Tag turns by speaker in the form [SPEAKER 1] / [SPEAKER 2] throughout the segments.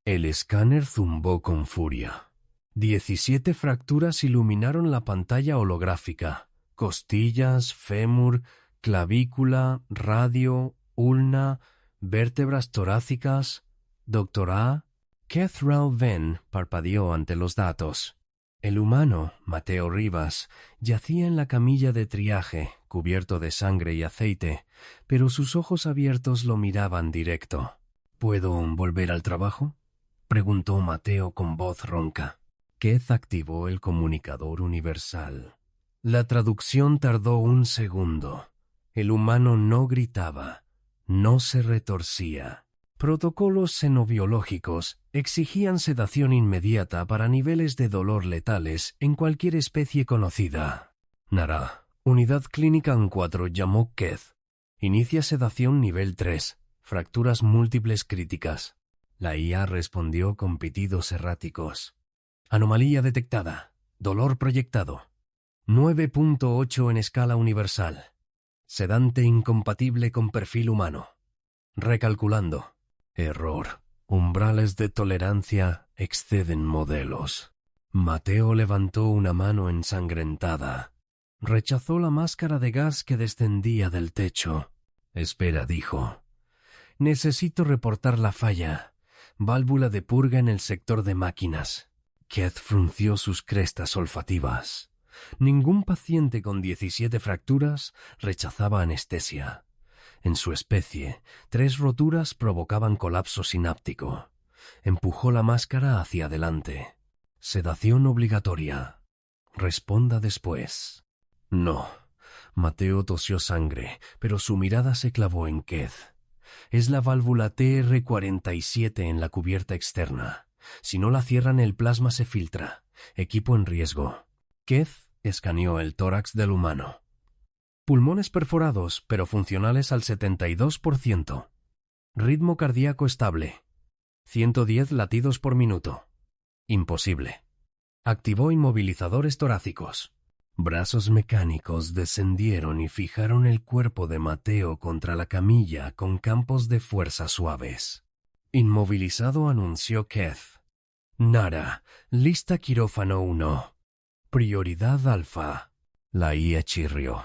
[SPEAKER 1] El escáner zumbó con furia. 17 fracturas iluminaron la pantalla holográfica. Costillas, fémur, clavícula, radio, ulna, vértebras torácicas. Dr. A. Kethrel Venn parpadeó ante los datos. El humano, Mateo Rivas, yacía en la camilla de triaje, cubierto de sangre y aceite, pero sus ojos abiertos lo miraban directo. ¿Puedo volver al trabajo?, preguntó Mateo con voz ronca. Keth activó el comunicador universal. La traducción tardó un segundo. El humano no gritaba, no se retorcía. Protocolos xenobiológicos exigían sedación inmediata para niveles de dolor letales en cualquier especie conocida. Nara, Unidad Clínica En-4, llamó Keth. Inicia sedación nivel 3, fracturas múltiples críticas. La IA respondió con pitidos erráticos. Anomalía detectada. Dolor proyectado. 9.8 en escala universal. Sedante incompatible con perfil humano. Recalculando. Error. Umbrales de tolerancia exceden modelos. Mateo levantó una mano ensangrentada. Rechazó la máscara de gas que descendía del techo. Espera, dijo. Necesito reportar la falla. Válvula de purga en el sector de máquinas. Keth frunció sus crestas olfativas. Ningún paciente con 17 fracturas rechazaba anestesia. En su especie, 3 roturas provocaban colapso sináptico. Empujó la máscara hacia adelante. Sedación obligatoria. Responda después. No. Mateo tosió sangre, pero su mirada se clavó en Keth. Es la válvula TR-47 en la cubierta externa. Si no la cierran, el plasma se filtra. Equipo en riesgo. Keth escaneó el tórax del humano. Pulmones perforados, pero funcionales al 72%. Ritmo cardíaco estable. 110 latidos por minuto. Imposible. Activó inmovilizadores torácicos. Brazos mecánicos descendieron y fijaron el cuerpo de Mateo contra la camilla con campos de fuerza suaves. Inmovilizado, anunció Keth. Nara, lista quirófano 1. Prioridad alfa. La IA chirrió.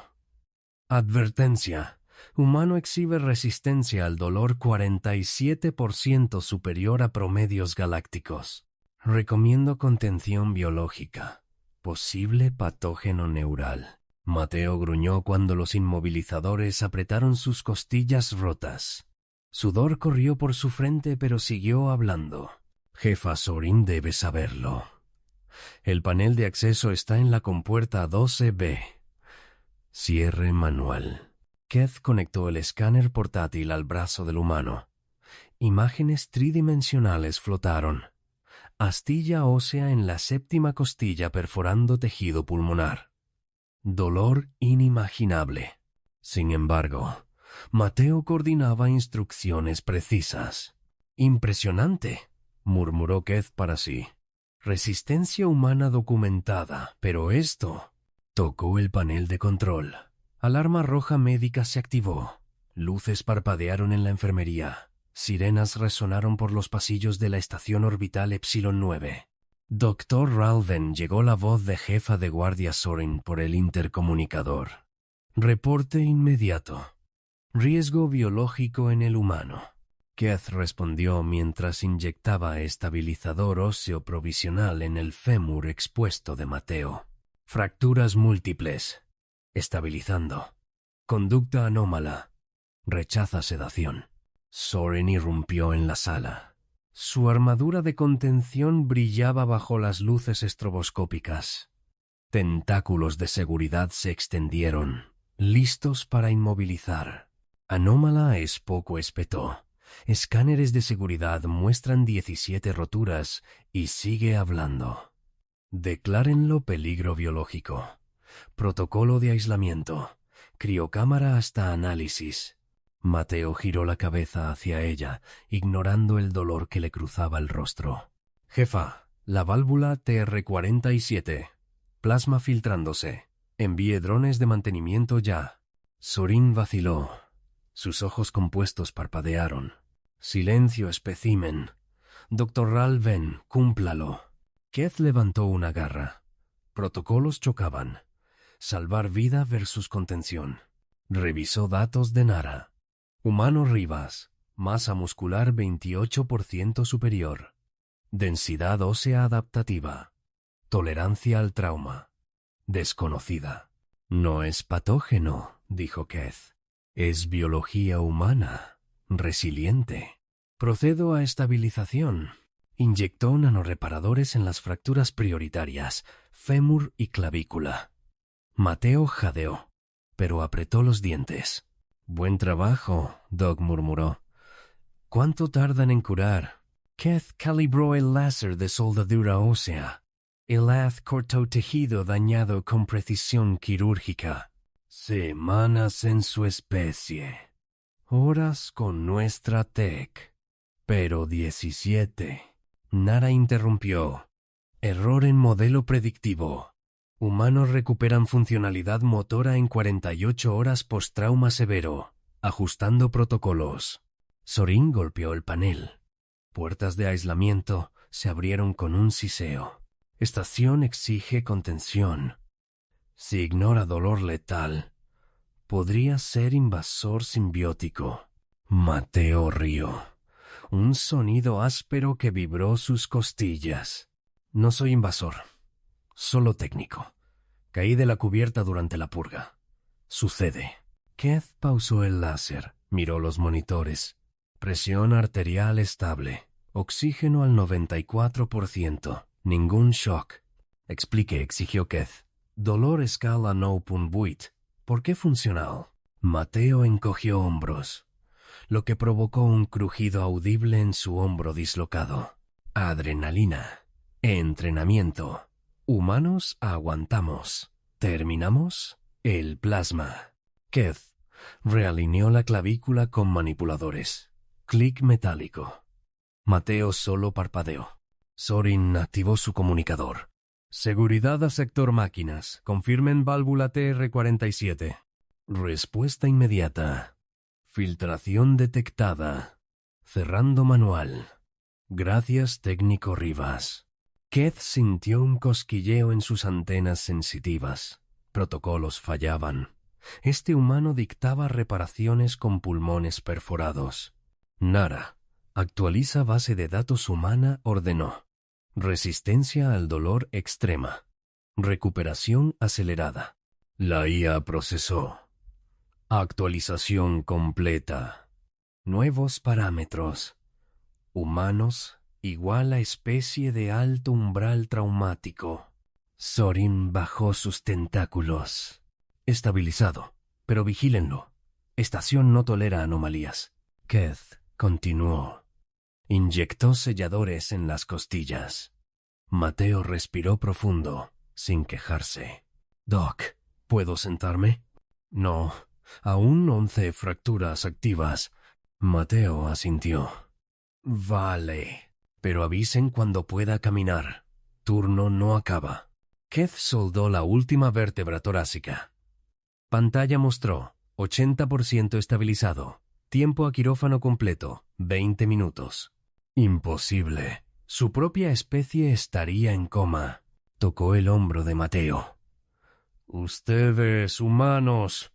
[SPEAKER 1] Advertencia. Humano exhibe resistencia al dolor 47% superior a promedios galácticos. Recomiendo contención biológica. Posible patógeno neural. Mateo gruñó cuando los inmovilizadores apretaron sus costillas rotas. Sudor corrió por su frente, pero siguió hablando. Jefa Sorin debe saberlo. El panel de acceso está en la compuerta 12B. Cierre manual. Keth conectó el escáner portátil al brazo del humano. Imágenes tridimensionales flotaron. Astilla ósea en la 7ª costilla perforando tejido pulmonar. Dolor inimaginable. Sin embargo, Mateo coordinaba instrucciones precisas. Impresionante, murmuró Keth para sí. Resistencia humana documentada, pero esto... Tocó el panel de control. Alarma roja médica se activó. Luces parpadearon en la enfermería. Sirenas resonaron por los pasillos de la estación orbital Epsilon 9. Dr. Ralven, llegó la voz de jefa de guardia Sorin por el intercomunicador. Reporte inmediato. Riesgo biológico en el humano. Keth respondió mientras inyectaba estabilizador óseo provisional en el fémur expuesto de Mateo. Fracturas múltiples. Estabilizando. Conducta anómala. Rechaza sedación. Sorin irrumpió en la sala. Su armadura de contención brillaba bajo las luces estroboscópicas. Tentáculos de seguridad se extendieron, listos para inmovilizar. Anómala es poco espetó. Escáneres de seguridad muestran 17 roturas y sigue hablando. Declárenlo peligro biológico. Protocolo de aislamiento. Criocámara hasta análisis. Mateo giró la cabeza hacia ella, ignorando el dolor que le cruzaba el rostro. Jefa, la válvula TR-47. Plasma filtrándose. Envíe drones de mantenimiento ya. Sorin vaciló. Sus ojos compuestos parpadearon. Silencio, espécimen. Dr. Ralven, cúmplalo. Keith levantó una garra. Protocolos chocaban. Salvar vida versus contención. Revisó datos de Nara. Humano Rivas. Masa muscular 28% superior. Densidad ósea adaptativa. Tolerancia al trauma. Desconocida. No es patógeno, dijo Keith. Es biología humana. Resiliente. Procedo a estabilización. Inyectó nanoreparadores en las fracturas prioritarias, fémur y clavícula. Mateo jadeó, pero apretó los dientes. Buen trabajo, Doc murmuró. ¿Cuánto tardan en curar? Keith calibró el láser de soldadura ósea. El haz cortó tejido dañado con precisión quirúrgica. Semanas en su especie. Horas con nuestra tech. Pero 17. Nara interrumpió. Error en modelo predictivo. Humanos recuperan funcionalidad motora en 48 horas post-trauma severo, ajustando protocolos. Sorin golpeó el panel. Puertas de aislamiento se abrieron con un siseo. Estación exige contención. Si ignora dolor letal, podría ser invasor simbiótico. Mateo rió. Un sonido áspero que vibró sus costillas. No soy invasor, solo técnico. Caí de la cubierta durante la purga. Sucede. Keith pausó el láser, miró los monitores. Presión arterial estable. Oxígeno al 94%. Ningún shock. Explique, exigió Keith. Dolor escala 9.8. ¿Por qué funcional? Mateo encogió hombros, lo que provocó un crujido audible en su hombro dislocado. Adrenalina. Entrenamiento. Humanos aguantamos. ¿Terminamos? El plasma. Keith realineó la clavícula con manipuladores. Clic metálico. Mateo solo parpadeó. Sorin activó su comunicador. Seguridad a sector máquinas. Confirmen válvula TR-47. Respuesta inmediata. Filtración detectada. Cerrando manual. Gracias, técnico Rivas. Keith sintió un cosquilleo en sus antenas sensitivas. Protocolos fallaban. Este humano dictaba reparaciones con pulmones perforados. Nara, actualiza base de datos humana, ordenó. Resistencia al dolor extrema. Recuperación acelerada. La IA procesó. Actualización completa. Nuevos parámetros. Humanos igual a especie de alto umbral traumático. Sorin bajó sus tentáculos. Estabilizado, pero vigílenlo. Estación no tolera anomalías. Keith continuó. Inyectó selladores en las costillas. Mateo respiró profundo, sin quejarse. Doc, ¿puedo sentarme? No, aún 11 fracturas activas. Mateo asintió. Vale, pero avisen cuando pueda caminar. Turno no acaba. Keith soldó la última vértebra torácica. Pantalla mostró 80% estabilizado. Tiempo a quirófano completo, 20 minutos. Imposible. Su propia especie estaría en coma. Tocó el hombro de Mateo. Ustedes, humanos,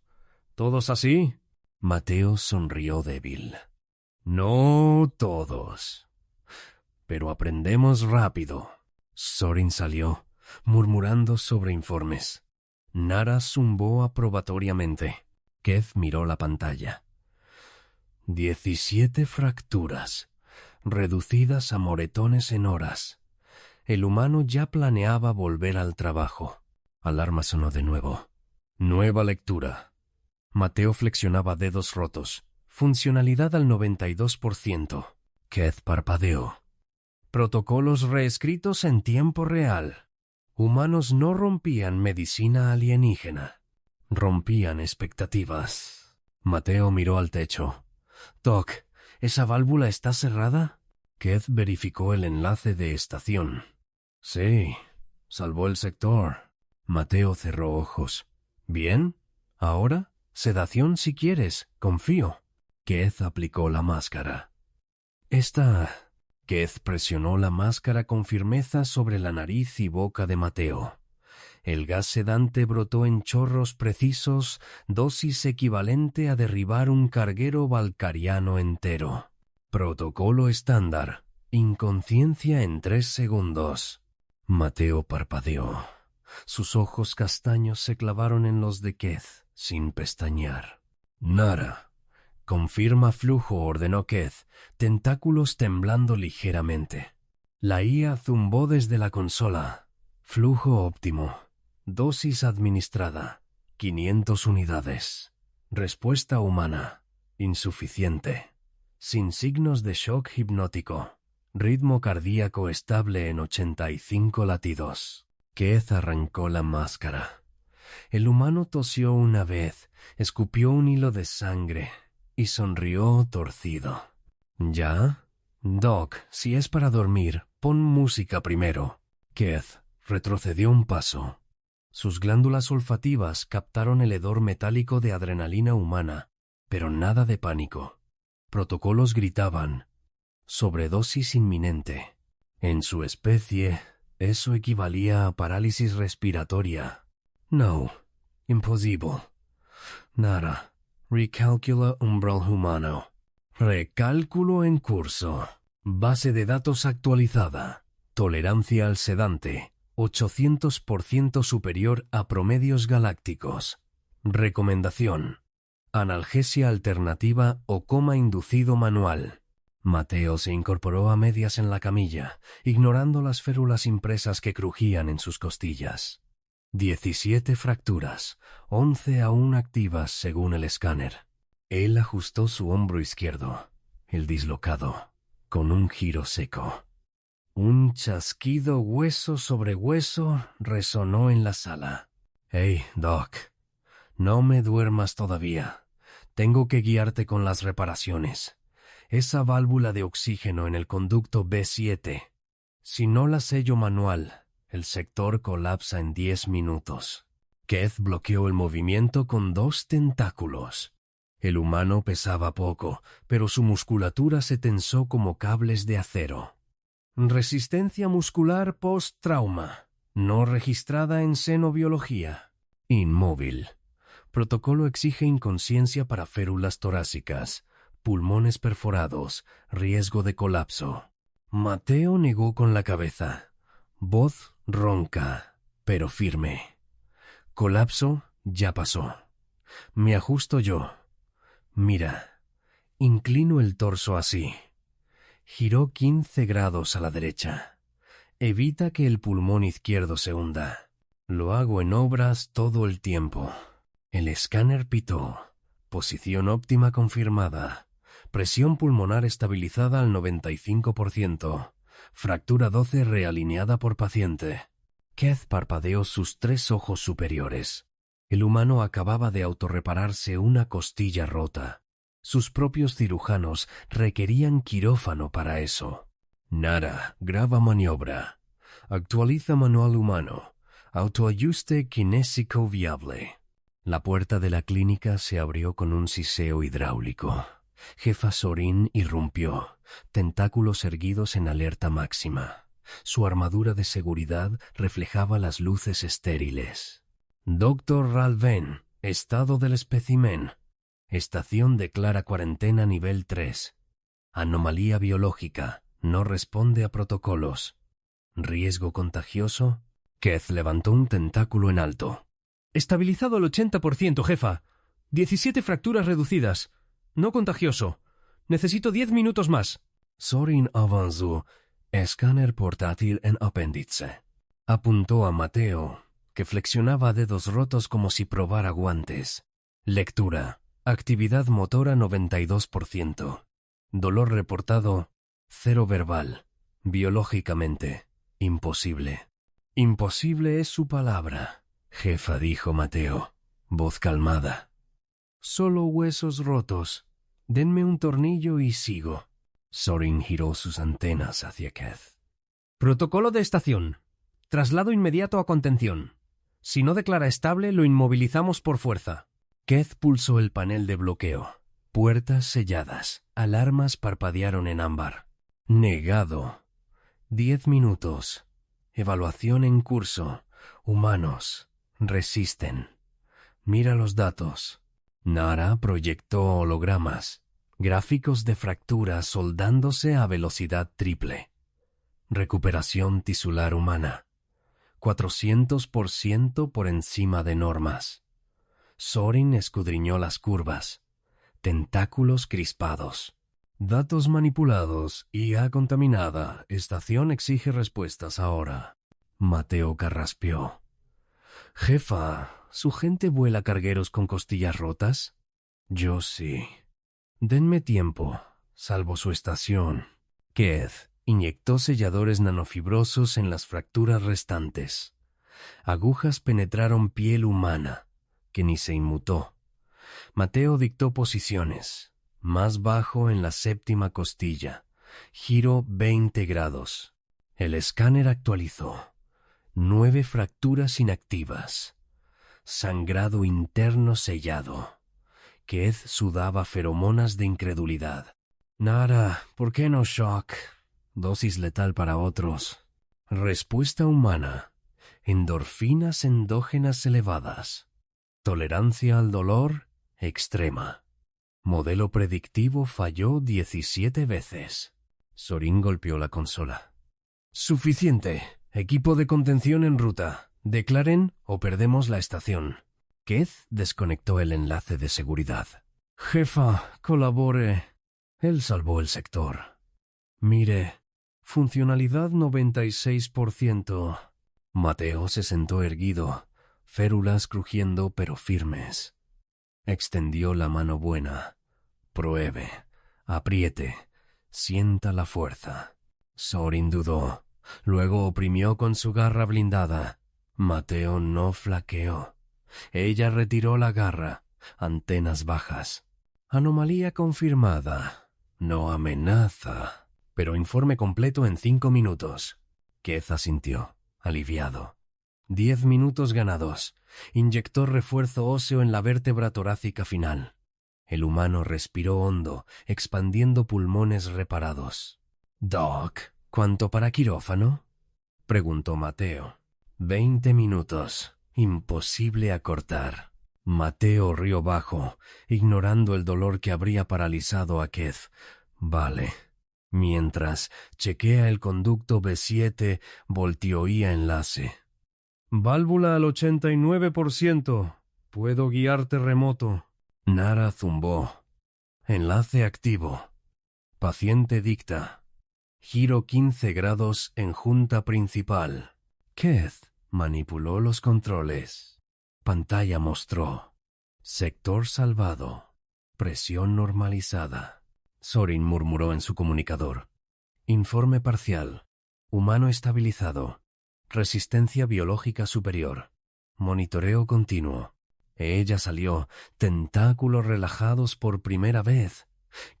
[SPEAKER 1] ¿todos así? Mateo sonrió débil. No todos. Pero aprendemos rápido. Sorin salió, murmurando sobre informes. Nara zumbó aprobatoriamente. Keith miró la pantalla. 17 fracturas, reducidas a moretones en horas. El humano ya planeaba volver al trabajo. Alarma sonó de nuevo. Nueva lectura. Mateo flexionaba dedos rotos. Funcionalidad al 92%. Keith parpadeó. Protocolos reescritos en tiempo real. Humanos no rompían medicina alienígena. Rompían expectativas. Mateo miró al techo. Doc, ¿esa válvula está cerrada? Keith verificó el enlace de estación. Sí, salvó el sector. Mateo cerró ojos. ¿Bien? ¿Ahora? Sedación si quieres, confío. Keith aplicó la máscara. Esta Keith presionó la máscara con firmeza sobre la nariz y boca de Mateo. El gas sedante brotó en chorros precisos, dosis equivalente a derribar un carguero valcariano entero. Protocolo estándar. Inconsciencia en 3 segundos. Mateo parpadeó. Sus ojos castaños se clavaron en los de Keith, sin pestañear. Nada. Confirma flujo, ordenó Keith, tentáculos temblando ligeramente. La IA zumbó desde la consola. Flujo óptimo. Dosis administrada. 500 unidades. Respuesta humana. Insuficiente. Sin signos de shock hipnótico. Ritmo cardíaco estable en 85 latidos. Keith arrancó la máscara. El humano tosió una vez, escupió un hilo de sangre y sonrió torcido. ¿Ya? Doc, si es para dormir, pon música primero. Keith retrocedió un paso. Sus glándulas olfativas captaron el hedor metálico de adrenalina humana, pero nada de pánico. Protocolos gritaban. Sobredosis inminente. En su especie, eso equivalía a parálisis respiratoria. No. Imposible. Nada. Recalcula umbral humano. Recálculo en curso. Base de datos actualizada. Tolerancia al sedante. 800% superior a promedios galácticos. Recomendación. Analgesia alternativa o coma inducido manual. Mateo se incorporó a medias en la camilla, ignorando las férulas impresas que crujían en sus costillas. 17 fracturas, 11 aún activas según el escáner. Él ajustó su hombro izquierdo, el dislocado, con un giro seco. Un chasquido hueso sobre hueso resonó en la sala. «Hey, Doc, no me duermas todavía. Tengo que guiarte con las reparaciones. Esa válvula de oxígeno en el conducto B7. Si no la sello manual, el sector colapsa en 10 minutos». Keith bloqueó el movimiento con 2 tentáculos. El humano pesaba poco, pero su musculatura se tensó como cables de acero. Resistencia muscular post-trauma. No registrada en xenobiología. Inmóvil. Protocolo exige inconsciencia para férulas torácicas. Pulmones perforados. Riesgo de colapso. Mateo negó con la cabeza. Voz ronca, pero firme. Colapso ya pasó. Me ajusto yo. Mira. Inclino el torso así. Giró 15 grados a la derecha. Evita que el pulmón izquierdo se hunda. Lo hago en obras todo el tiempo. El escáner pitó. Posición óptima confirmada. Presión pulmonar estabilizada al 95%. Fractura 12 realineada por paciente. Keith parpadeó sus 3 ojos superiores. El humano acababa de autorrepararse una costilla rota. Sus propios cirujanos requerían quirófano para eso. Nara, graba maniobra. Actualiza manual humano. Autoajuste kinésico viable. La puerta de la clínica se abrió con un siseo hidráulico. Jefa Sorin irrumpió, tentáculos erguidos en alerta máxima. Su armadura de seguridad reflejaba las luces estériles. Dr. Ralven, estado del espécimen. Estación declara cuarentena nivel 3. Anomalía biológica, no responde a protocolos. ¿Riesgo contagioso? Keith levantó un tentáculo en alto. Estabilizado al 80%, jefa. 17 fracturas reducidas. No contagioso. Necesito 10 minutos más. Sorin avanzó. Escáner portátil en apéndice. Apuntó a Mateo, que flexionaba dedos rotos como si probara guantes. Lectura. Actividad motora 92%. Dolor reportado 0 verbal. Biológicamente, imposible. Imposible es su palabra, jefa, dijo Mateo, voz calmada. Solo huesos rotos. Denme un tornillo y sigo. Sorin giró sus antenas hacia Keith. Protocolo de estación. Traslado inmediato a contención. Si no declara estable, lo inmovilizamos por fuerza. Keith pulsó el panel de bloqueo. Puertas selladas. Alarmas parpadearon en ámbar. Negado. 10 minutos. Evaluación en curso. Humanos. Resisten. Mira los datos. Nara proyectó hologramas. Gráficos de fracturas soldándose a velocidad triple. Recuperación tisular humana. 400% por encima de normas. Sorin escudriñó las curvas. Tentáculos crispados. Datos manipulados, IA contaminada. Estación exige respuestas ahora. Mateo carraspeó. Jefa, ¿su gente vuela cargueros con costillas rotas? Yo sí. Denme tiempo. Salvo su estación. Keith inyectó selladores nanofibrosos en las fracturas restantes. Agujas penetraron piel humana, que ni se inmutó. Mateo dictó posiciones. Más bajo en la séptima costilla. Giro 20 grados. El escáner actualizó. 9 fracturas inactivas. Sangrado interno sellado. Keith sudaba feromonas de incredulidad. Nara, ¿por qué no shock? Dosis letal para otros. Respuesta humana. Endorfinas endógenas elevadas. Tolerancia al dolor extrema. Modelo predictivo falló 17 veces. Sorin golpeó la consola. Suficiente. Equipo de contención en ruta. Declaren o perdemos la estación. Keith desconectó el enlace de seguridad. Jefa, colabore. Él salvó el sector. Mire, funcionalidad 96%. Mateo se sentó erguido, férulas crujiendo pero firmes. Extendió la mano buena. Pruebe, apriete, sienta la fuerza. Sorin dudó. Luego oprimió con su garra blindada. Mateo no flaqueó. Ella retiró la garra. Antenas bajas. Anomalía confirmada. No amenaza. Pero informe completo en 5 minutos. Keith asintió, aliviado. 10 minutos ganados. Inyectó refuerzo óseo en la vértebra torácica final. El humano respiró hondo, expandiendo pulmones reparados. «Doc, ¿cuánto para quirófano?», preguntó Mateo. 20 minutos. Imposible acortar. Mateo rió bajo, ignorando el dolor que habría paralizado a Keith. Vale. Mientras, chequea el conducto B7, voltioía enlace. Válvula al 89%. Puedo guiarte remoto. Nara zumbó. Enlace activo. Paciente dicta. Giro 15 grados en junta principal. Keith manipuló los controles. Pantalla mostró. Sector salvado. Presión normalizada. Sorin murmuró en su comunicador. Informe parcial. Humano estabilizado. Resistencia biológica superior. Monitoreo continuo. Ella salió, tentáculos relajados por primera vez.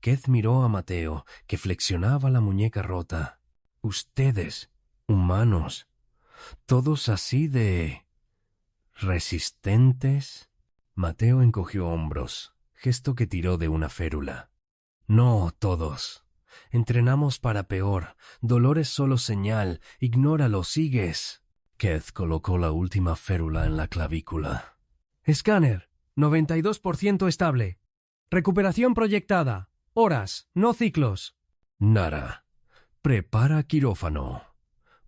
[SPEAKER 1] Keith miró a Mateo, que flexionaba la muñeca rota. Ustedes, humanos, todos así de... ¿resistentes? Mateo encogió hombros, gesto que tiró de una férula. No todos. Entrenamos para peor. Dolor es solo señal. Ignóralo, sigues. Keith colocó la última férula en la clavícula. Escáner, 92% estable. Recuperación proyectada. Horas, no ciclos. Nara, prepara quirófano.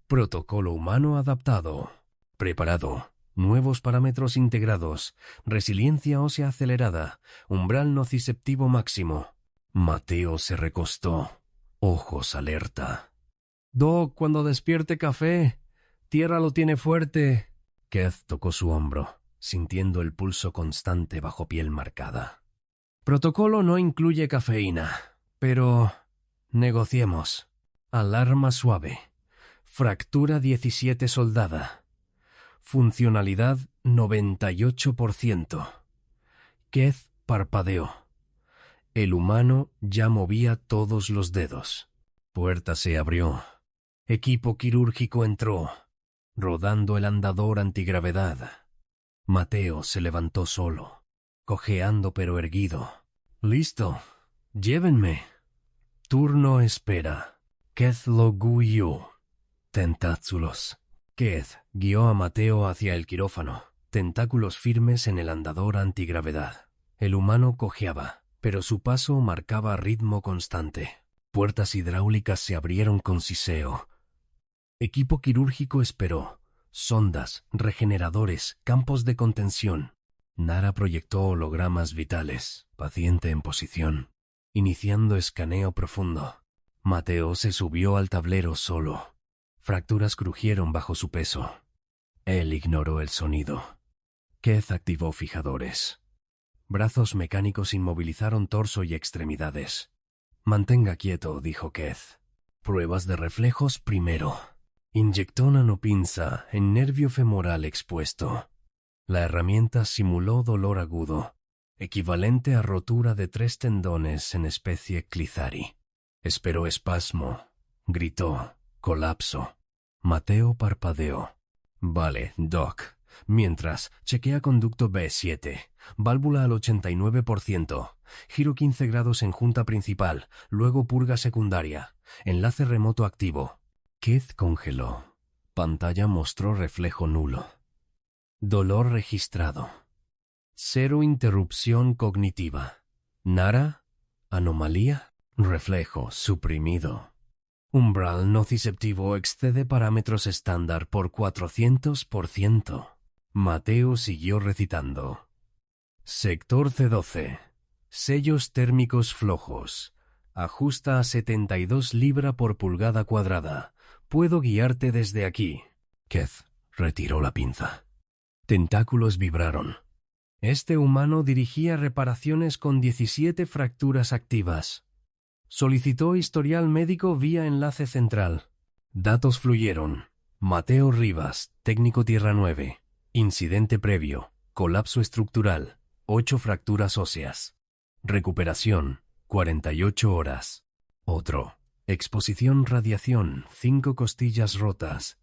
[SPEAKER 1] Protocolo humano adaptado. Preparado. Nuevos parámetros integrados. Resiliencia ósea acelerada. Umbral nociceptivo máximo. Mateo se recostó. Ojos alerta. Doc, cuando despierte café. Tierra lo tiene fuerte. Keith tocó su hombro, sintiendo el pulso constante bajo piel marcada. Protocolo no incluye cafeína, pero... negociemos. Alarma suave. Fractura 17 soldada. Funcionalidad 98%. Keith parpadeó. El humano ya movía todos los dedos. Puerta se abrió. Equipo quirúrgico entró, rodando el andador antigravedad. Mateo se levantó solo, cojeando pero erguido. «Listo. Llévenme». Turno espera. Keth lo guió. Tentáculos. Keth guió a Mateo hacia el quirófano, tentáculos firmes en el andador antigravedad. El humano cojeaba, pero su paso marcaba ritmo constante. Puertas hidráulicas se abrieron con siseo. Equipo quirúrgico esperó. Sondas, regeneradores, campos de contención. Nara proyectó hologramas vitales. Paciente en posición. Iniciando escaneo profundo. Mateo se subió al tablero solo. Fracturas crujieron bajo su peso. Él ignoró el sonido. Keth activó fijadores. Brazos mecánicos inmovilizaron torso y extremidades. Mantenga quieto, dijo Keth. Pruebas de reflejos primero. Inyectó nanopinza en nervio femoral expuesto. La herramienta simuló dolor agudo, equivalente a rotura de 3 tendones en especie Clizari. Esperó espasmo. Gritó. Colapso. Mateo parpadeó. Vale, Doc. Mientras, chequea conducto B7. Válvula al 89%. Giro 15 grados en junta principal. Luego purga secundaria. Enlace remoto activo. Keth congeló. Pantalla mostró reflejo nulo. Dolor registrado. Cero interrupción cognitiva. Nara. Anomalía. Reflejo suprimido. Umbral nociceptivo excede parámetros estándar por 400%. Mateo siguió recitando. Sector C12. Sellos térmicos flojos. Ajusta a 72 libra por pulgada cuadrada. Puedo guiarte desde aquí. Keth retiró la pinza. Tentáculos vibraron. Este humano dirigía reparaciones con 17 fracturas activas. Solicitó historial médico vía enlace central. Datos fluyeron. Mateo Rivas, técnico Tierra 9. Incidente previo. Colapso estructural. 8 fracturas óseas. Recuperación. 48 horas. Otro. Exposición radiación. 5 costillas rotas.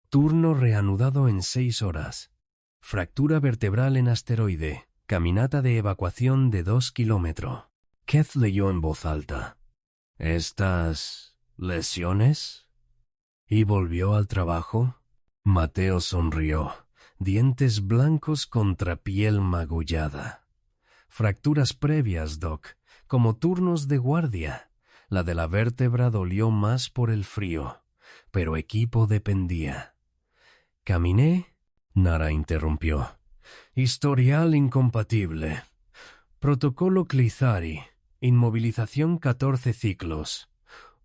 [SPEAKER 1] Turno reanudado en 6 horas. Fractura vertebral en asteroide. Caminata de evacuación de 2 kilómetros. Keth leyó en voz alta. ¿Estas lesiones? ¿Y volvió al trabajo? Mateo sonrió. Dientes blancos contra piel magullada. Fracturas previas, Doc, como turnos de guardia. La de la vértebra dolió más por el frío, pero equipo dependía. ¿Caminé? Nara interrumpió. Historial incompatible. Protocolo Clizari. Inmovilización 14 ciclos.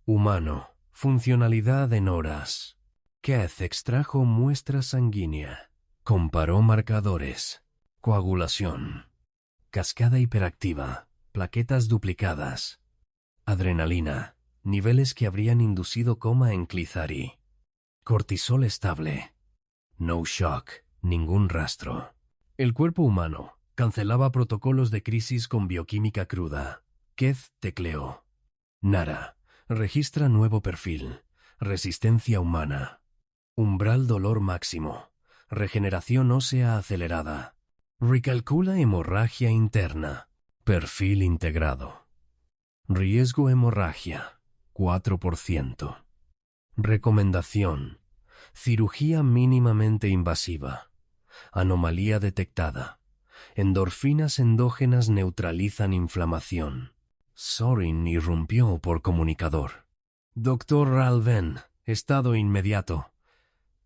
[SPEAKER 1] Humano. Funcionalidad en horas. Keth extrajo muestra sanguínea. Comparó marcadores. Coagulación. Cascada hiperactiva. Plaquetas duplicadas. Adrenalina. Niveles que habrían inducido coma en Clizari. Cortisol estable. No shock. Ningún rastro. El cuerpo humano cancelaba protocolos de crisis con bioquímica cruda. Keth tecleó. Nara. Registra nuevo perfil. Resistencia humana. Umbral dolor máximo. Regeneración ósea acelerada. Recalcula hemorragia interna. Perfil integrado. Riesgo hemorragia. 4%. Recomendación. Cirugía mínimamente invasiva. Anomalía detectada. Endorfinas endógenas neutralizan inflamación. Sorin irrumpió por comunicador. Doctor Ralven, estado inmediato.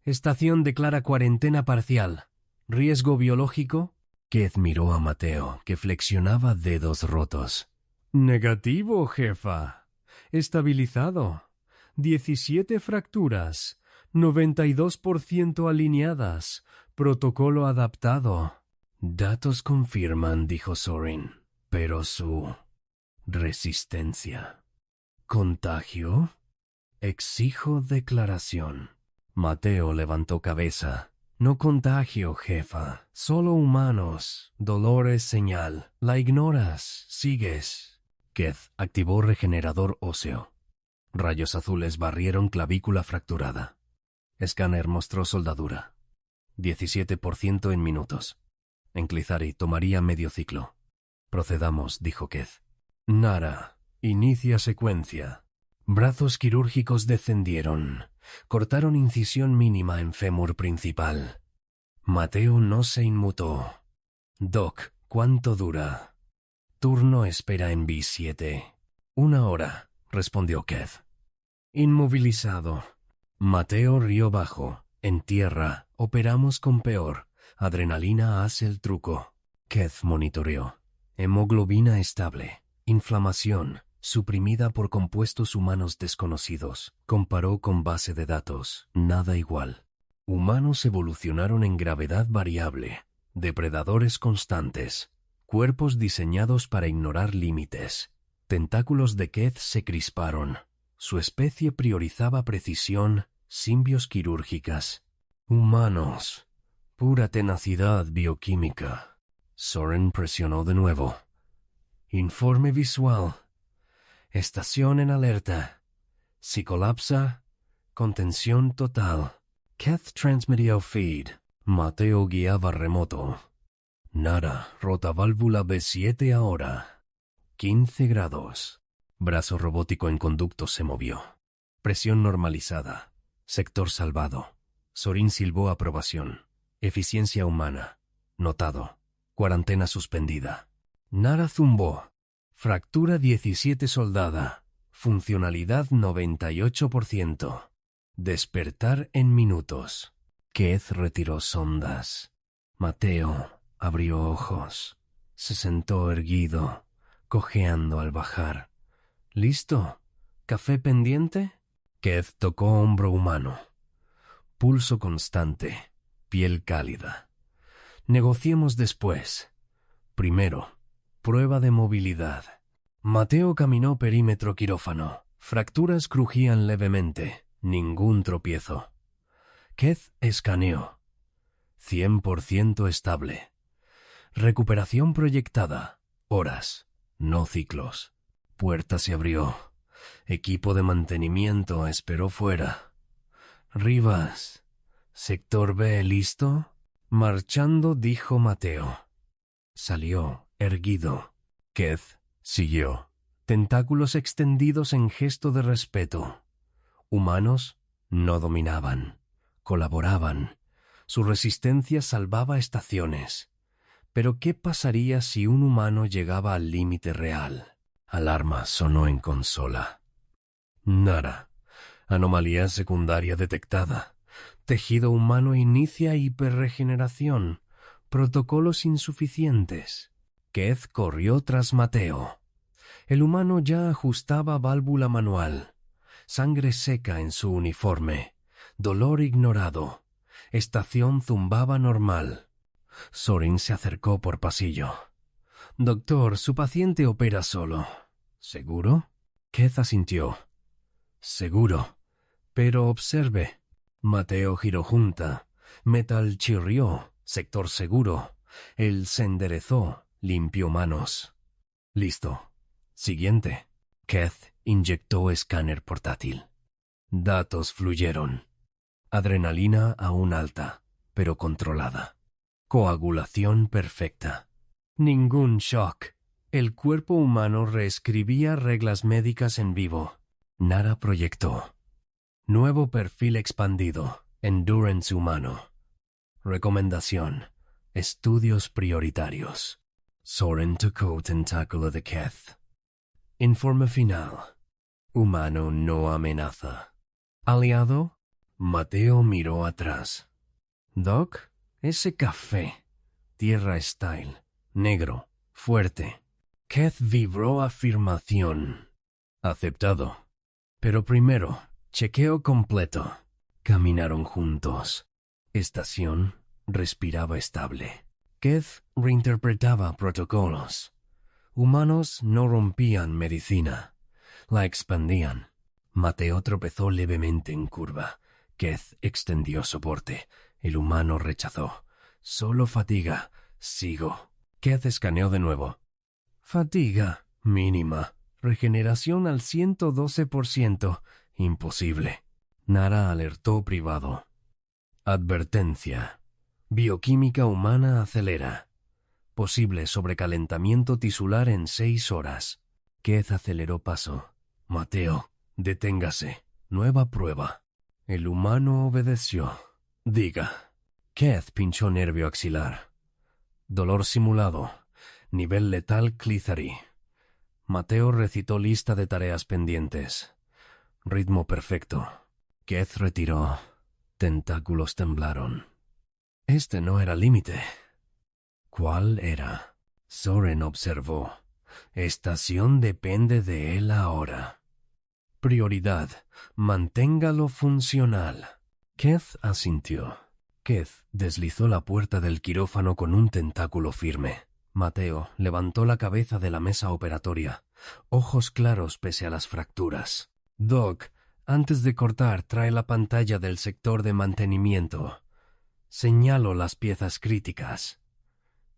[SPEAKER 1] Estación declara cuarentena parcial. ¿Riesgo biológico? Keth miró a Mateo, que flexionaba dedos rotos. Negativo, jefa. Estabilizado. 17 fracturas. 92% alineadas. Protocolo adaptado. Datos confirman, dijo Sorin, pero su resistencia. ¿Contagio? Exijo declaración. Mateo levantó cabeza. No contagio, jefa. Solo humanos. Dolor es señal. La ignoras. Sigues. Keth activó regenerador óseo. Rayos azules barrieron clavícula fracturada. Escáner mostró soldadura. 17% en minutos. En Clizari tomaría medio ciclo. Procedamos, dijo Keth. Nara, inicia secuencia. Brazos quirúrgicos descendieron. Cortaron incisión mínima en fémur principal. Mateo no se inmutó. Doc, ¿cuánto dura? Turno espera en B7. 1 hora, respondió Keith. Inmovilizado. Mateo rió bajo. En tierra, operamos con peor. Adrenalina hace el truco. Keith monitoreó. Hemoglobina estable. Inflamación, suprimida por compuestos humanos desconocidos. Comparó con base de datos. Nada igual. Humanos evolucionaron en gravedad variable. Depredadores constantes. Cuerpos diseñados para ignorar límites. Tentáculos de Keith se crisparon. Su especie priorizaba precisión, simbios quirúrgicas. Humanos. Pura tenacidad bioquímica. Soren presionó de nuevo. Informe visual. Estación en alerta. Si colapsa, contención total. Keith transmitió feed. Mateo guiaba remoto. Nara, rotaválvula B7 ahora. 15 grados. Brazo robótico en conducto se movió. Presión normalizada. Sector salvado. Sorin silbó aprobación. Eficiencia humana. Notado. Cuarentena suspendida. Nara zumbó. Fractura 17 soldada. Funcionalidad 98%. Despertar en minutos. Keith retiró sondas. Mateo abrió ojos. Se sentó erguido, cojeando al bajar. ¿Listo? ¿Café pendiente? Keith tocó hombro humano. Pulso constante, piel cálida. Negociemos después. Primero, prueba de movilidad. Mateo caminó perímetro quirófano. Fracturas crujían levemente. Ningún tropiezo. Keith escaneó. 100% estable. Recuperación proyectada. Horas, no ciclos. Puerta se abrió. Equipo de mantenimiento esperó fuera. Rivas. Sector B, ¿listo? Marchando, dijo Mateo. Salió, erguido. Keith siguió. Tentáculos extendidos en gesto de respeto. Humanos no dominaban. Colaboraban. Su resistencia salvaba estaciones. Pero ¿qué pasaría si un humano llegaba al límite real? Alarma sonó en consola. Nara. Anomalía secundaria detectada. Tejido humano inicia hiperregeneración. Protocolos insuficientes. Keith corrió tras Mateo. El humano ya ajustaba válvula manual. Sangre seca en su uniforme. Dolor ignorado. Estación zumbaba normal. Sorin se acercó por pasillo. Doctor, su paciente opera solo. ¿Seguro? Keith asintió. Seguro. Pero observe. Mateo giró junta. Metal chirrió. Sector seguro. Él se enderezó. Limpió manos. Listo. Siguiente. Keith inyectó escáner portátil. Datos fluyeron. Adrenalina aún alta, pero controlada. Coagulación perfecta. Ningún shock. El cuerpo humano reescribía reglas médicas en vivo. Nara proyectó. Nuevo perfil expandido. Endurance humano. Recomendación. Estudios prioritarios. Soren tocó tentáculo de Keith. Informe final. Humano no amenaza. ¿Aliado? Mateo miró atrás. Doc, ese café. Tierra style. Negro. Fuerte. Keith vibró afirmación. Aceptado. Pero primero, chequeo completo. Caminaron juntos. Estación respiraba estable. Keith reinterpretaba protocolos. Humanos no rompían medicina. La expandían. Mateo tropezó levemente en curva. Keith extendió soporte. El humano rechazó. Solo fatiga. Sigo. Keith escaneó de nuevo. Fatiga mínima. Regeneración al 112%. Imposible. Nara alertó privado. Advertencia. Bioquímica humana acelera. Posible sobrecalentamiento tisular en 6 horas. Keith aceleró paso. Mateo, Deténgase. Nueva prueba. El humano obedeció. Diga. Keith pinchó nervio axilar. Dolor simulado. Nivel letal Clethari. Mateo recitó lista de tareas pendientes. Ritmo perfecto. Keith retiró. Tentáculos temblaron. Este no era límite. ¿Cuál era? Soren observó. Estación depende de él ahora. Prioridad. Manténgalo funcional. Keith asintió. Keith deslizó la puerta del quirófano con un tentáculo firme. Mateo levantó la cabeza de la mesa operatoria, ojos claros pese a las fracturas. Doc, antes de cortar, trae la pantalla del sector de mantenimiento. Señalo las piezas críticas.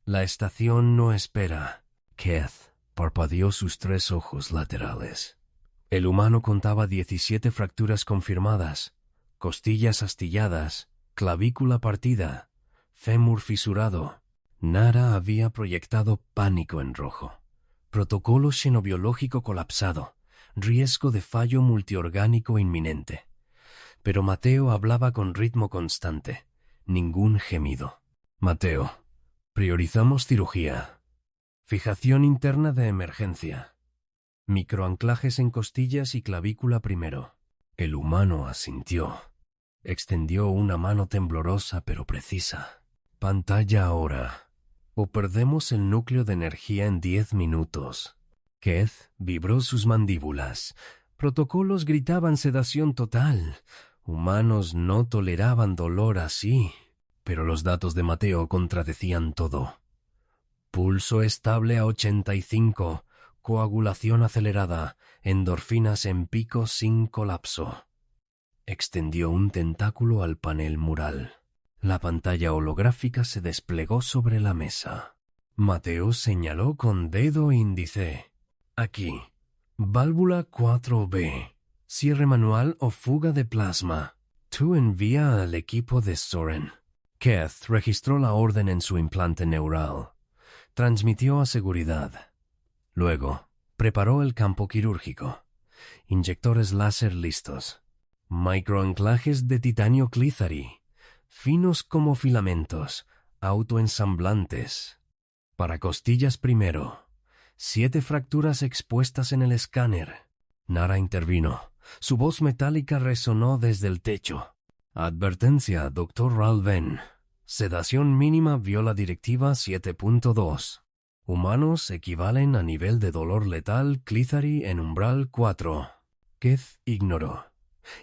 [SPEAKER 1] La estación no espera. Keith parpadeó sus 3 ojos laterales. El humano contaba 17 fracturas confirmadas, costillas astilladas, clavícula partida, fémur fisurado. Nara había proyectado pánico en rojo. Protocolo xenobiológico colapsado. Riesgo de fallo multiorgánico inminente. Pero Mateo hablaba con ritmo constante. Ningún gemido. Mateo, priorizamos cirugía. Fijación interna de emergencia. Microanclajes en costillas y clavícula primero. El humano asintió. Extendió una mano temblorosa pero precisa. Pantalla ahora. O perdemos el núcleo de energía en 10 minutos. Keith vibró sus mandíbulas. Protocolos gritaban sedación total. Humanos no toleraban dolor así. Pero los datos de Mateo contradecían todo. Pulso estable a 85. Coagulación acelerada. Endorfinas en pico sin colapso. Extendió un tentáculo al panel mural. La pantalla holográfica se desplegó sobre la mesa. Mateo señaló con dedo índice. Aquí. Válvula 4B. Cierre manual o fuga de plasma. Tú envía al equipo de Soren. Keith registró la orden en su implante neural. Transmitió a seguridad. Luego, preparó el campo quirúrgico. Inyectores láser listos. Microanclajes de titanio Clethari. Finos como filamentos, autoensamblantes. Para costillas primero. 7 fracturas expuestas en el escáner. Nara intervino. Su voz metálica resonó desde el techo. Advertencia, Dr. Ralven. Sedación mínima viola directiva 7.2. Humanos equivalen a nivel de dolor letal Clethari en umbral 4. Keith ignoró.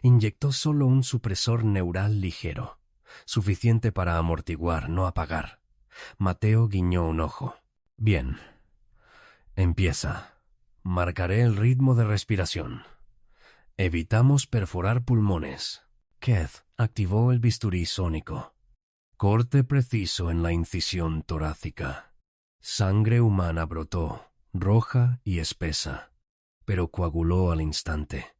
[SPEAKER 1] Inyectó solo un supresor neural ligero. Suficiente para amortiguar, no apagar. Mateo guiñó un ojo. Bien. Empieza. Marcaré el ritmo de respiración. Evitamos perforar pulmones. Keith activó el bisturí sónico. Corte preciso en la incisión torácica. Sangre humana brotó, roja y espesa, pero coaguló al instante.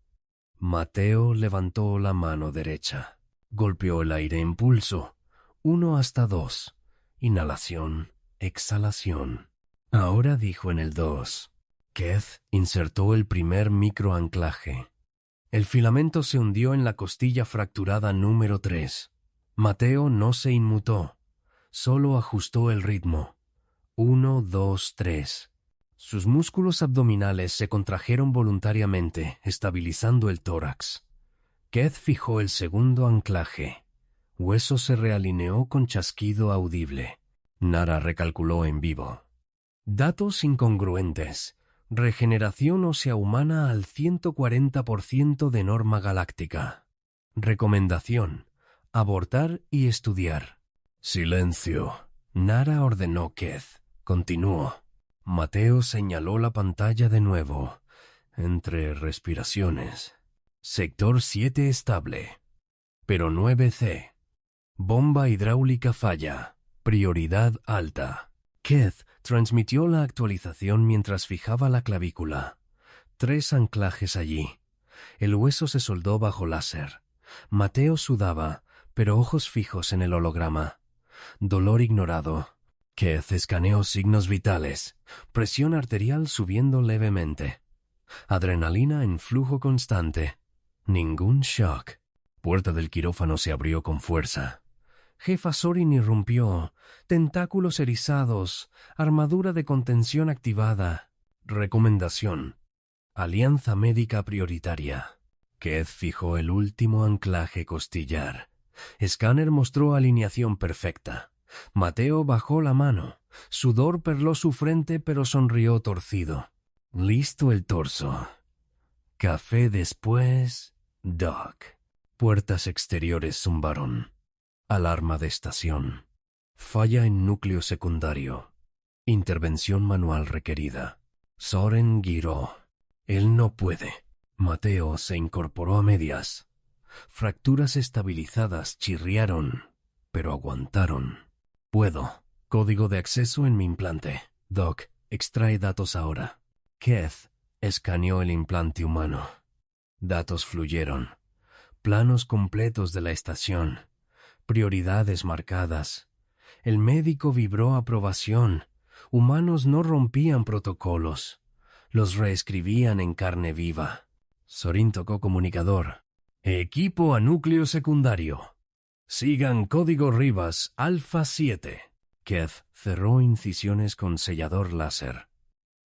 [SPEAKER 1] Mateo levantó la mano derecha. Golpeó el aire en pulso. 1 hasta 2. Inhalación, exhalación. Ahora dijo en el 2. Keith insertó el primer microanclaje. El filamento se hundió en la costilla fracturada número 3. Mateo no se inmutó. Solo ajustó el ritmo. 1, 2, 3. Sus músculos abdominales se contrajeron voluntariamente, estabilizando el tórax. Keith fijó el segundo anclaje. Hueso se realineó con chasquido audible. Nara recalculó en vivo. Datos incongruentes. Regeneración ósea humana al 140% de norma galáctica. Recomendación. Abortar y estudiar. Silencio. Nara ordenó Keith. Continuó. Mateo señaló la pantalla de nuevo. Entre respiraciones. Sector 7 estable. Pero 9C. Bomba hidráulica falla. Prioridad alta. Keith transmitió la actualización mientras fijaba la clavícula. 3 anclajes allí. El hueso se soldó bajo láser. Mateo sudaba, pero ojos fijos en el holograma. Dolor ignorado. Keith escaneó signos vitales. Presión arterial subiendo levemente. Adrenalina en flujo constante. Ningún shock. Puerta del quirófano se abrió con fuerza. Jefa Sorin irrumpió. Tentáculos erizados. Armadura de contención activada. Recomendación. Alianza médica prioritaria. Keth fijó el último anclaje costillar. Escáner mostró alineación perfecta. Mateo bajó la mano. Sudor perló su frente, pero sonrió torcido. Listo el torso. Café después. Doc. Puertas exteriores zumbaron. Alarma de estación. Falla en núcleo secundario. Intervención manual requerida. Soren giró. Él no puede. Mateo se incorporó a medias. Fracturas estabilizadas chirriaron, pero aguantaron. Puedo. Código de acceso en mi implante. Doc, extrae datos ahora. Keth escaneó el implante humano. Datos fluyeron. Planos completos de la estación. Prioridades marcadas. El médico vibró aprobación. Humanos no rompían protocolos. Los reescribían en carne viva. Sorin tocó comunicador. Equipo a núcleo secundario. Sigan código Rivas Alfa 7. Keth cerró incisiones con sellador láser.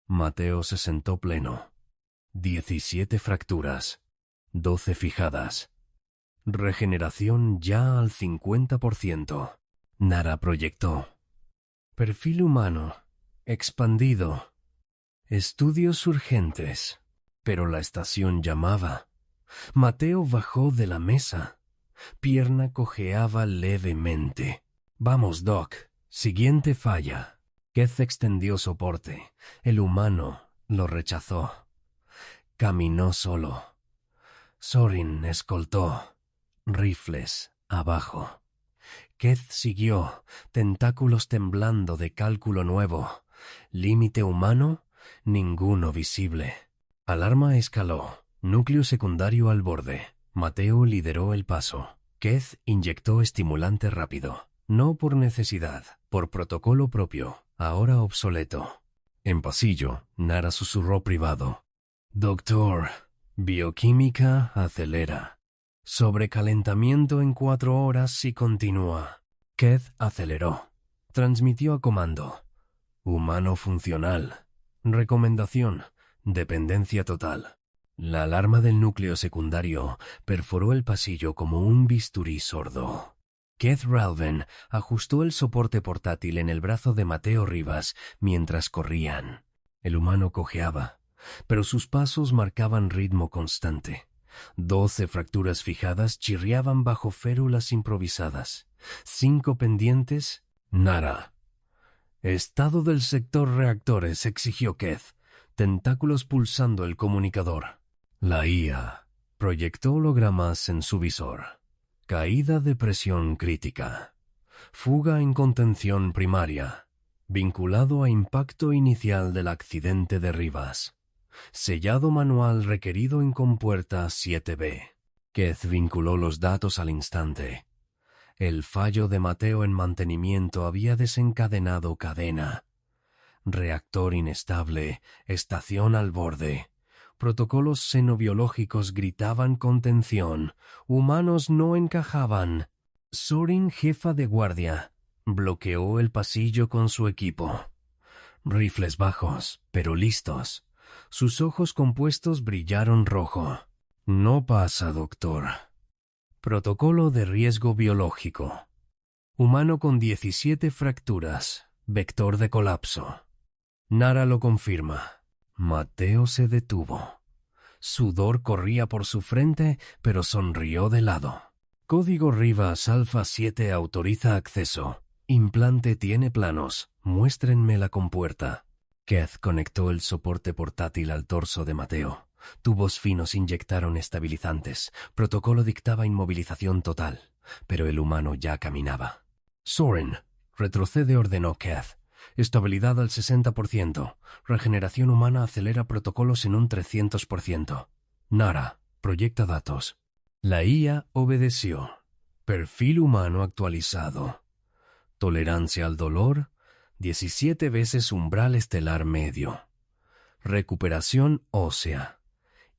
[SPEAKER 1] Mateo se sentó pleno. 17 fracturas. 12 fijadas. Regeneración ya al 50%. Nara proyectó. Perfil humano. Expandido. Estudios urgentes. Pero la estación llamaba. Mateo bajó de la mesa. Pierna cojeaba levemente. Vamos, Doc. Siguiente falla. Keth extendió soporte. El humano lo rechazó. Caminó solo. Sorin escoltó. Rifles abajo. Keth siguió, tentáculos temblando de cálculo nuevo. Límite humano, ninguno visible. Alarma escaló. Núcleo secundario al borde. Mateo lideró el paso. Keth inyectó estimulante rápido. No por necesidad, por protocolo propio, ahora obsoleto. En pasillo, Nara susurró privado. Doctor, bioquímica acelera. Sobrecalentamiento en 4 horas si continúa. Keth aceleró. Transmitió a comando. Humano funcional. Recomendación. Dependencia total. La alarma del núcleo secundario perforó el pasillo como un bisturí sordo. Keth Ralven ajustó el soporte portátil en el brazo de Mateo Rivas mientras corrían. El humano cojeaba, pero sus pasos marcaban ritmo constante. 12 fracturas fijadas chirriaban bajo férulas improvisadas. 5 pendientes. Nara. Estado del sector reactores, exigió Keth, tentáculos pulsando el comunicador. La IA proyectó hologramas en su visor. Caída de presión crítica. Fuga en contención primaria. Vinculado a impacto inicial del accidente de Rivas. Sellado manual requerido en compuerta 7B. Keth vinculó los datos al instante. El fallo de Mateo en mantenimiento había desencadenado cadena. Reactor inestable, estación al borde. Protocolos xenobiológicos gritaban contención. Humanos no encajaban. Sorin, jefa de guardia, bloqueó el pasillo con su equipo. Rifles bajos, pero listos. Sus ojos compuestos brillaron rojo. No pasa, doctor. Protocolo de riesgo biológico. Humano con 17 fracturas. Vector de colapso. Nara lo confirma. Mateo se detuvo. Sudor corría por su frente, pero sonrió de lado. Código Rivas Alfa 7 autoriza acceso. Implante tiene planos. Muéstrenme la compuerta. Keth conectó el soporte portátil al torso de Mateo. Tubos finos inyectaron estabilizantes. Protocolo dictaba inmovilización total, pero el humano ya caminaba. Soren, retrocede, ordenó Keth. Estabilidad al 60%. Regeneración humana acelera protocolos en un 300%. Nara, proyecta datos. La IA obedeció. Perfil humano actualizado. Tolerancia al dolor, 17 veces umbral estelar medio. Recuperación ósea.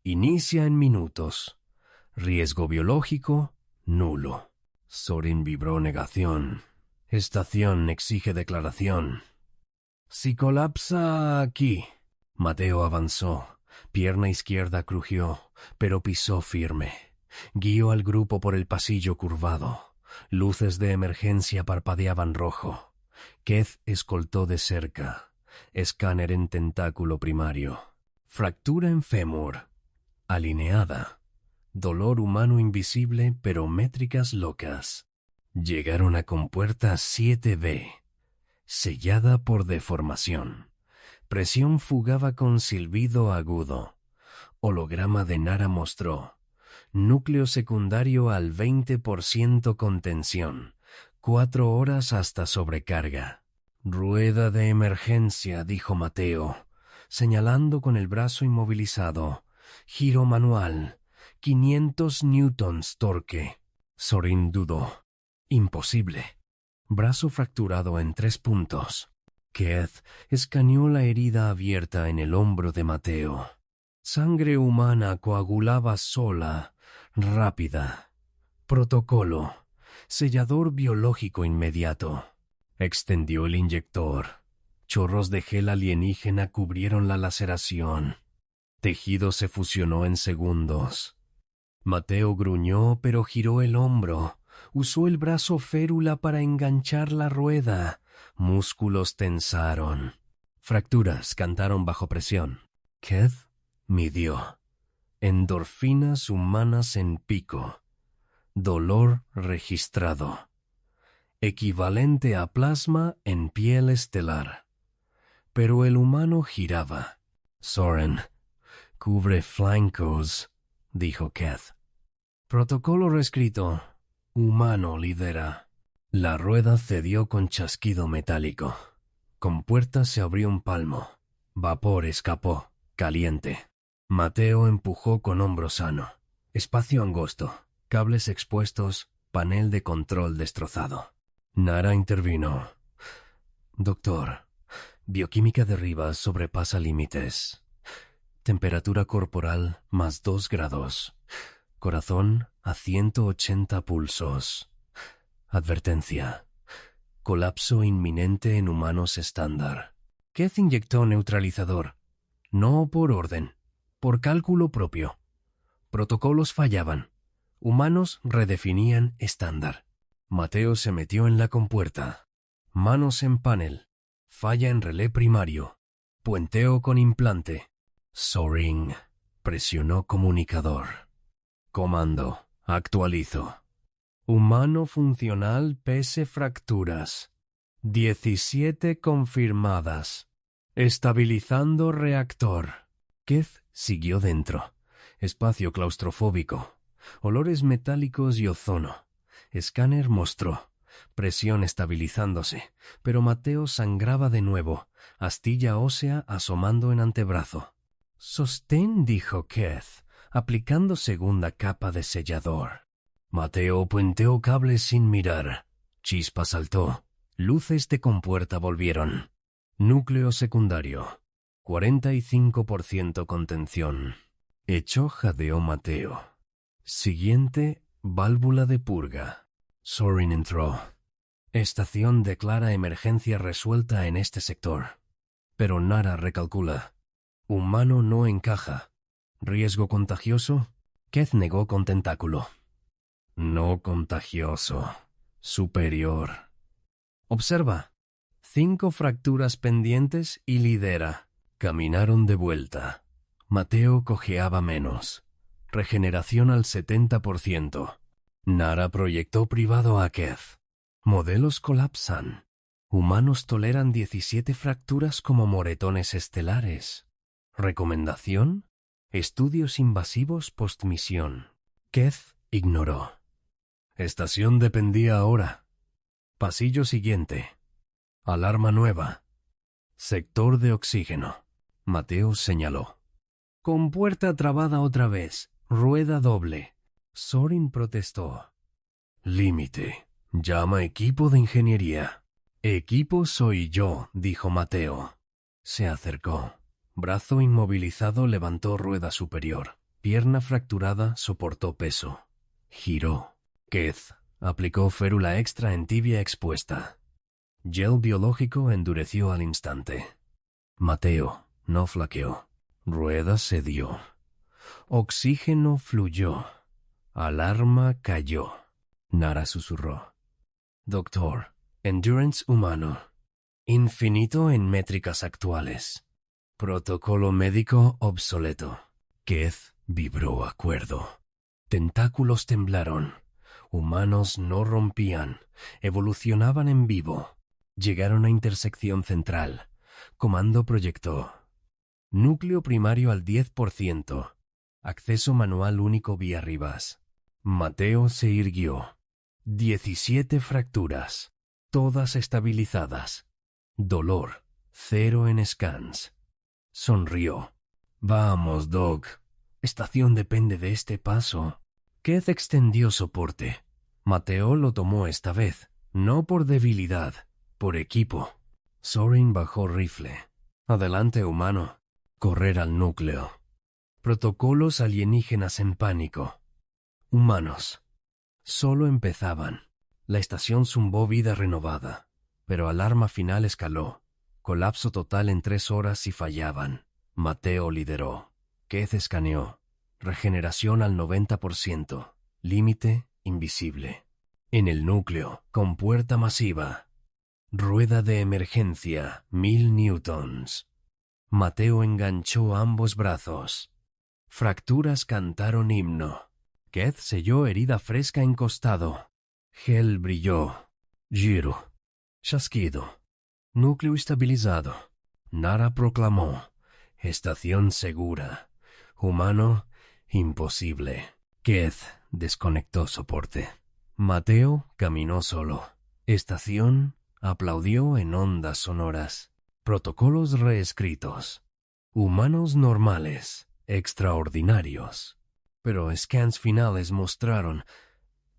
[SPEAKER 1] Inicia en minutos. Riesgo biológico, nulo. Sorin vibró negación. Estación exige declaración. Si colapsa aquí. Mateo avanzó. Pierna izquierda crujió, pero pisó firme. Guió al grupo por el pasillo curvado. Luces de emergencia parpadeaban rojo. Keith escoltó de cerca. Escáner en tentáculo primario. Fractura en fémur. Alineada. Dolor humano invisible, pero métricas locas. Llegaron a compuerta 7B, sellada por deformación. Presión fugaba con silbido agudo. Holograma de Nara mostró. Núcleo secundario al 20% contención. 4 horas hasta sobrecarga. Rueda de emergencia, dijo Mateo, señalando con el brazo inmovilizado. Giro manual. 500 newtons torque. Sorin dudó. Imposible. Brazo fracturado en 3 puntos. Keith escaneó la herida abierta en el hombro de Mateo. Sangre humana coagulaba sola, rápida. Protocolo. Sellador biológico inmediato. Extendió el inyector. Chorros de gel alienígena cubrieron la laceración. Tejido se fusionó en segundos. Mateo gruñó, pero giró el hombro. Usó el brazo férula para enganchar la rueda. Músculos tensaron. Fracturas cantaron bajo presión. Keith midió. Endorfinas humanas en pico. Dolor registrado. Equivalente a plasma en piel estelar. Pero el humano giraba. Soren, cubre flancos, dijo Keith. Protocolo reescrito. Humano lidera. La rueda cedió con chasquido metálico. Compuerta se abrió un palmo. Vapor escapó, caliente. Mateo empujó con hombro sano. Espacio angosto. Cables expuestos. Panel de control destrozado. Nara intervino. Doctor, bioquímica de Rivas sobrepasa límites. Temperatura corporal más 2 grados. Corazón a 180 pulsos. Advertencia. Colapso inminente en humanos estándar. Keith inyectó neutralizador. No por orden, por cálculo propio. Protocolos fallaban. Humanos redefinían estándar. Mateo se metió en la compuerta. Manos en panel. Falla en relé primario. Puenteo con implante. Soring. Presionó comunicador. Comando. Actualizo. Humano funcional pese fracturas. 17 confirmadas. Estabilizando reactor. Keith siguió dentro. Espacio claustrofóbico. Olores metálicos y ozono. Escáner mostró. Presión estabilizándose, pero Mateo sangraba de nuevo. Astilla ósea asomando en antebrazo. Sostén, dijo Keith, aplicando segunda capa de sellador. Mateo puenteó cables sin mirar. Chispa saltó. Luces de compuerta volvieron. Núcleo secundario. 45% contención. Echó jadeó Mateo. Siguiente, válvula de purga. Sorin entró. Estación declara emergencia resuelta en este sector. Pero Nara recalcula. Humano no encaja. ¿Riesgo contagioso? Keith negó con tentáculo. No contagioso. Superior. Observa. 5 fracturas pendientes y lidera. Caminaron de vuelta. Mateo cojeaba menos. Regeneración al 70%. Nara proyectó privado a Keith. Modelos colapsan. Humanos toleran 17 fracturas como moretones estelares. ¿Recomendación? Estudios invasivos postmisión. Keith ignoró. Estación dependía ahora. Pasillo siguiente. Alarma nueva. Sector de oxígeno. Mateo señaló. Compuerta trabada otra vez. Rueda doble. Sorin protestó. Límite. Llama equipo de ingeniería. Equipo soy yo, dijo Mateo. Se acercó. Brazo inmovilizado levantó rueda superior. Pierna fracturada soportó peso. Giró. Keith aplicó férula extra en tibia expuesta. Gel biológico endureció al instante. Mateo no flaqueó. Rueda cedió. Oxígeno fluyó. Alarma cayó. Nara susurró. Doctor, endurance humano. Infinito en métricas actuales. Protocolo médico obsoleto. Keith vibró acuerdo. Tentáculos temblaron. Humanos no rompían. Evolucionaban en vivo. Llegaron a intersección central. Comando proyectó. Núcleo primario al 10%. Acceso manual único vía Rivas. Mateo se irguió. 17 fracturas. Todas estabilizadas. Dolor. 0 en scans. Sonrió. Vamos, Doc. Estación depende de este paso. Keith extendió soporte. Mateo lo tomó esta vez, no por debilidad, por equipo. Sorin bajó rifle. Adelante, humano. Correr al núcleo. Protocolos alienígenas en pánico. Humanos. Solo empezaban. La estación zumbó vida renovada, pero alarma final escaló. Colapso total en 3 horas y fallaban. Mateo lideró. Keith escaneó. Regeneración al 90%. Límite invisible. En el núcleo, con puerta masiva. Rueda de emergencia, 1000 newtons. Mateo enganchó ambos brazos. Fracturas cantaron himno. Keith selló herida fresca en costado. Gel brilló. Giro. Chasquido. Núcleo estabilizado. Nara proclamó. Estación segura. Humano, imposible. Keith desconectó soporte. Mateo caminó solo. Estación aplaudió en ondas sonoras. Protocolos reescritos. Humanos normales, extraordinarios. Pero scans finales mostraron.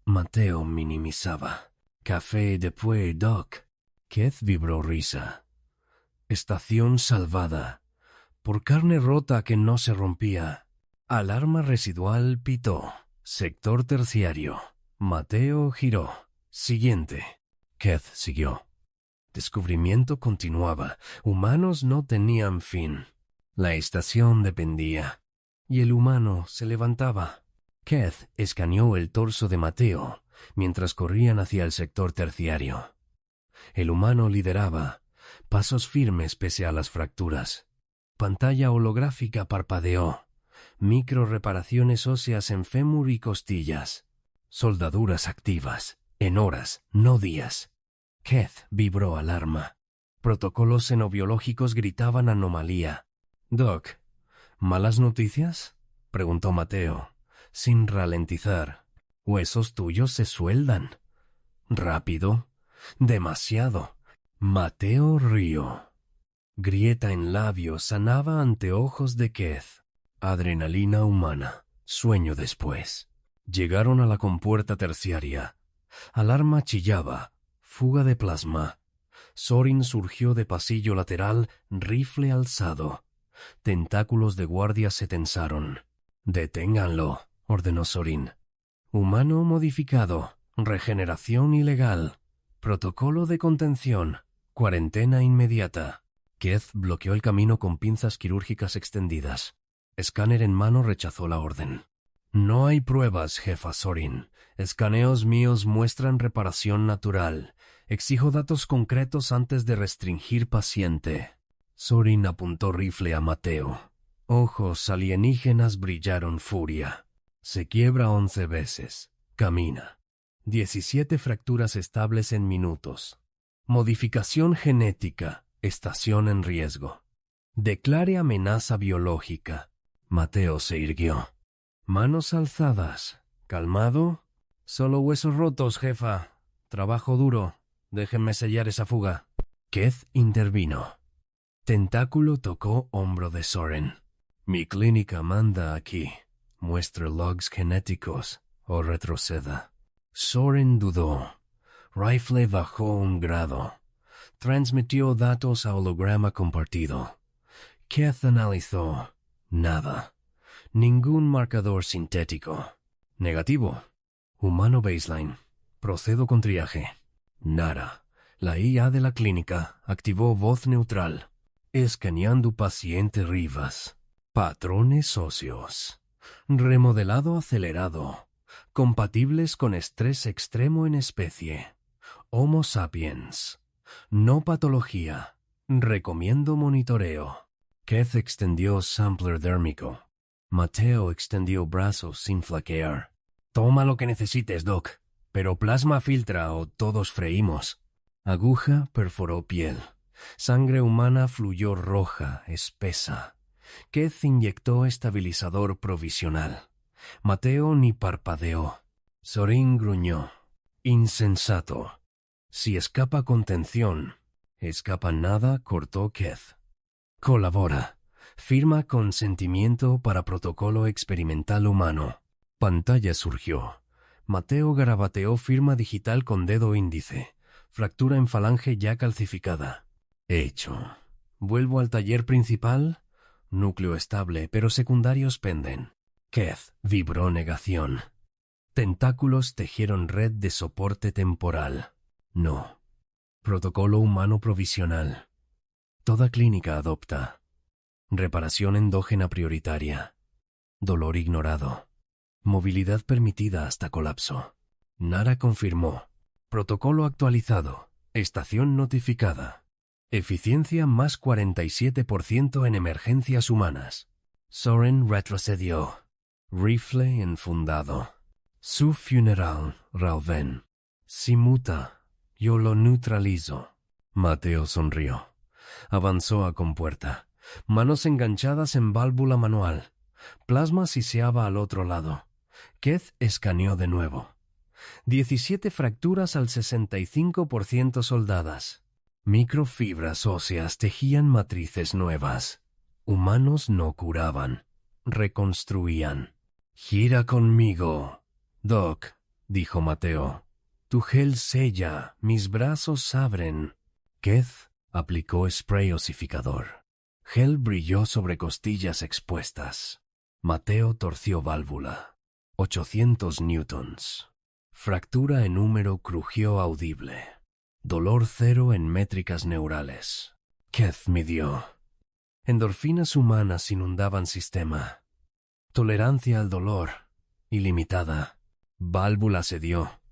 [SPEAKER 1] Mateo minimizaba. Café después, Doc. Keith vibró risa. Estación salvada. Por carne rota que no se rompía. Alarma residual pitó. Sector terciario. Mateo giró. Siguiente. Keith siguió. Descubrimiento continuaba. Humanos no tenían fin. La estación dependía. Y el humano se levantaba. Keith escaneó el torso de Mateo mientras corrían hacia el sector terciario. El humano lideraba. Pasos firmes pese a las fracturas. Pantalla holográfica parpadeó. Micro reparaciones óseas en fémur y costillas. Soldaduras activas. En horas, no días. Keith vibró alarma. Protocolos xenobiológicos gritaban anomalía. «Doc, ¿malas noticias?», preguntó Mateo, sin ralentizar. «Huesos tuyos se sueldan». «¿Rápido?». «Demasiado». Mateo rió. Grieta en labio sanaba ante ojos de Keith. Adrenalina humana. Sueño después. Llegaron a la compuerta terciaria. Alarma chillaba. Fuga de plasma. Sorin surgió de pasillo lateral, rifle alzado. Tentáculos de guardia se tensaron. «Deténganlo», ordenó Sorin. «Humano modificado. Regeneración ilegal. Protocolo de contención. Cuarentena inmediata». Keith bloqueó el camino con pinzas quirúrgicas extendidas. Escáner en mano rechazó la orden. «No hay pruebas, jefa Sorin. Escaneos míos muestran reparación natural. Exijo datos concretos antes de restringir paciente». Sorin apuntó rifle a Mateo. Ojos alienígenas brillaron furia. «Se quiebra 11 veces. Camina». 17 fracturas estables en minutos. Modificación genética. Estación en riesgo. Declare amenaza biológica. Mateo se irguió. Manos alzadas. ¿Calmado? «Solo huesos rotos, jefa. Trabajo duro. Déjenme sellar esa fuga». Keith intervino. Tentáculo tocó hombro de Soren. «Mi clínica manda aquí. Muestre logs genéticos o retroceda». Soren dudó. Rifle bajó un grado. Transmitió datos a holograma compartido. Keth analizó. Nada. Ningún marcador sintético. Negativo. Humano baseline. Procedo con triaje. Nara. La IA de la clínica activó voz neutral. Escaneando paciente Rivas. Patrones óseos. Remodelado acelerado. Compatibles con estrés extremo en especie. Homo sapiens. No patología. Recomiendo monitoreo. Keth extendió sampler dérmico. Mateo extendió brazos sin flaquear. Toma lo que necesites, Doc. Pero plasma filtra o todos freímos. Aguja perforó piel. Sangre humana fluyó roja, espesa. Keth inyectó estabilizador provisional. Mateo ni parpadeó. Sorin gruñó. Insensato. Si escapa contención, escapa nada, cortó Keth. Colabora. Firma consentimiento para protocolo experimental humano. Pantalla surgió. Mateo garabateó firma digital con dedo índice. Fractura en falange ya calcificada. Hecho. ¿Vuelvo al taller principal? Núcleo estable, pero secundarios penden. Keth vibró negación. Tentáculos tejieron red de soporte temporal. No. Protocolo humano provisional. Toda clínica adopta. Reparación endógena prioritaria. Dolor ignorado. Movilidad permitida hasta colapso. Nara confirmó. Protocolo actualizado. Estación notificada. Eficiencia más 47% en emergencias humanas. Soren retrocedió. Rifle enfundado. Su funeral, Ralven. Si muta, yo lo neutralizo. Mateo sonrió. Avanzó a compuerta. Manos enganchadas en válvula manual. Plasma siseaba al otro lado. Keth escaneó de nuevo. 17 fracturas al 65% soldadas. Microfibras óseas tejían matrices nuevas. Humanos no curaban. Reconstruían. Gira conmigo. Doc, dijo Mateo. Tu gel sella, mis brazos abren. Keth aplicó spray osificador. Gel brilló sobre costillas expuestas. Mateo torció válvula. 800 newtons. Fractura en húmero crujió audible. Dolor cero en métricas neurales. Keth midió. Endorfinas humanas inundaban sistema. Tolerancia al dolor. Ilimitada. Válvula cedió.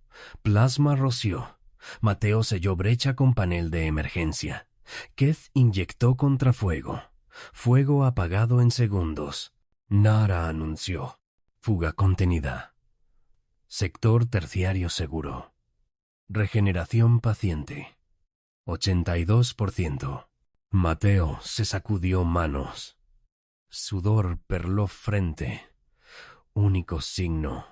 [SPEAKER 1] Plasma roció. Mateo selló brecha con panel de emergencia. Keth inyectó contrafuego. Fuego apagado en segundos. Nara anunció. Fuga contenida. Sector terciario seguro. Regeneración paciente. 82%. Mateo se sacudió manos. Sudor perló frente. Único signo.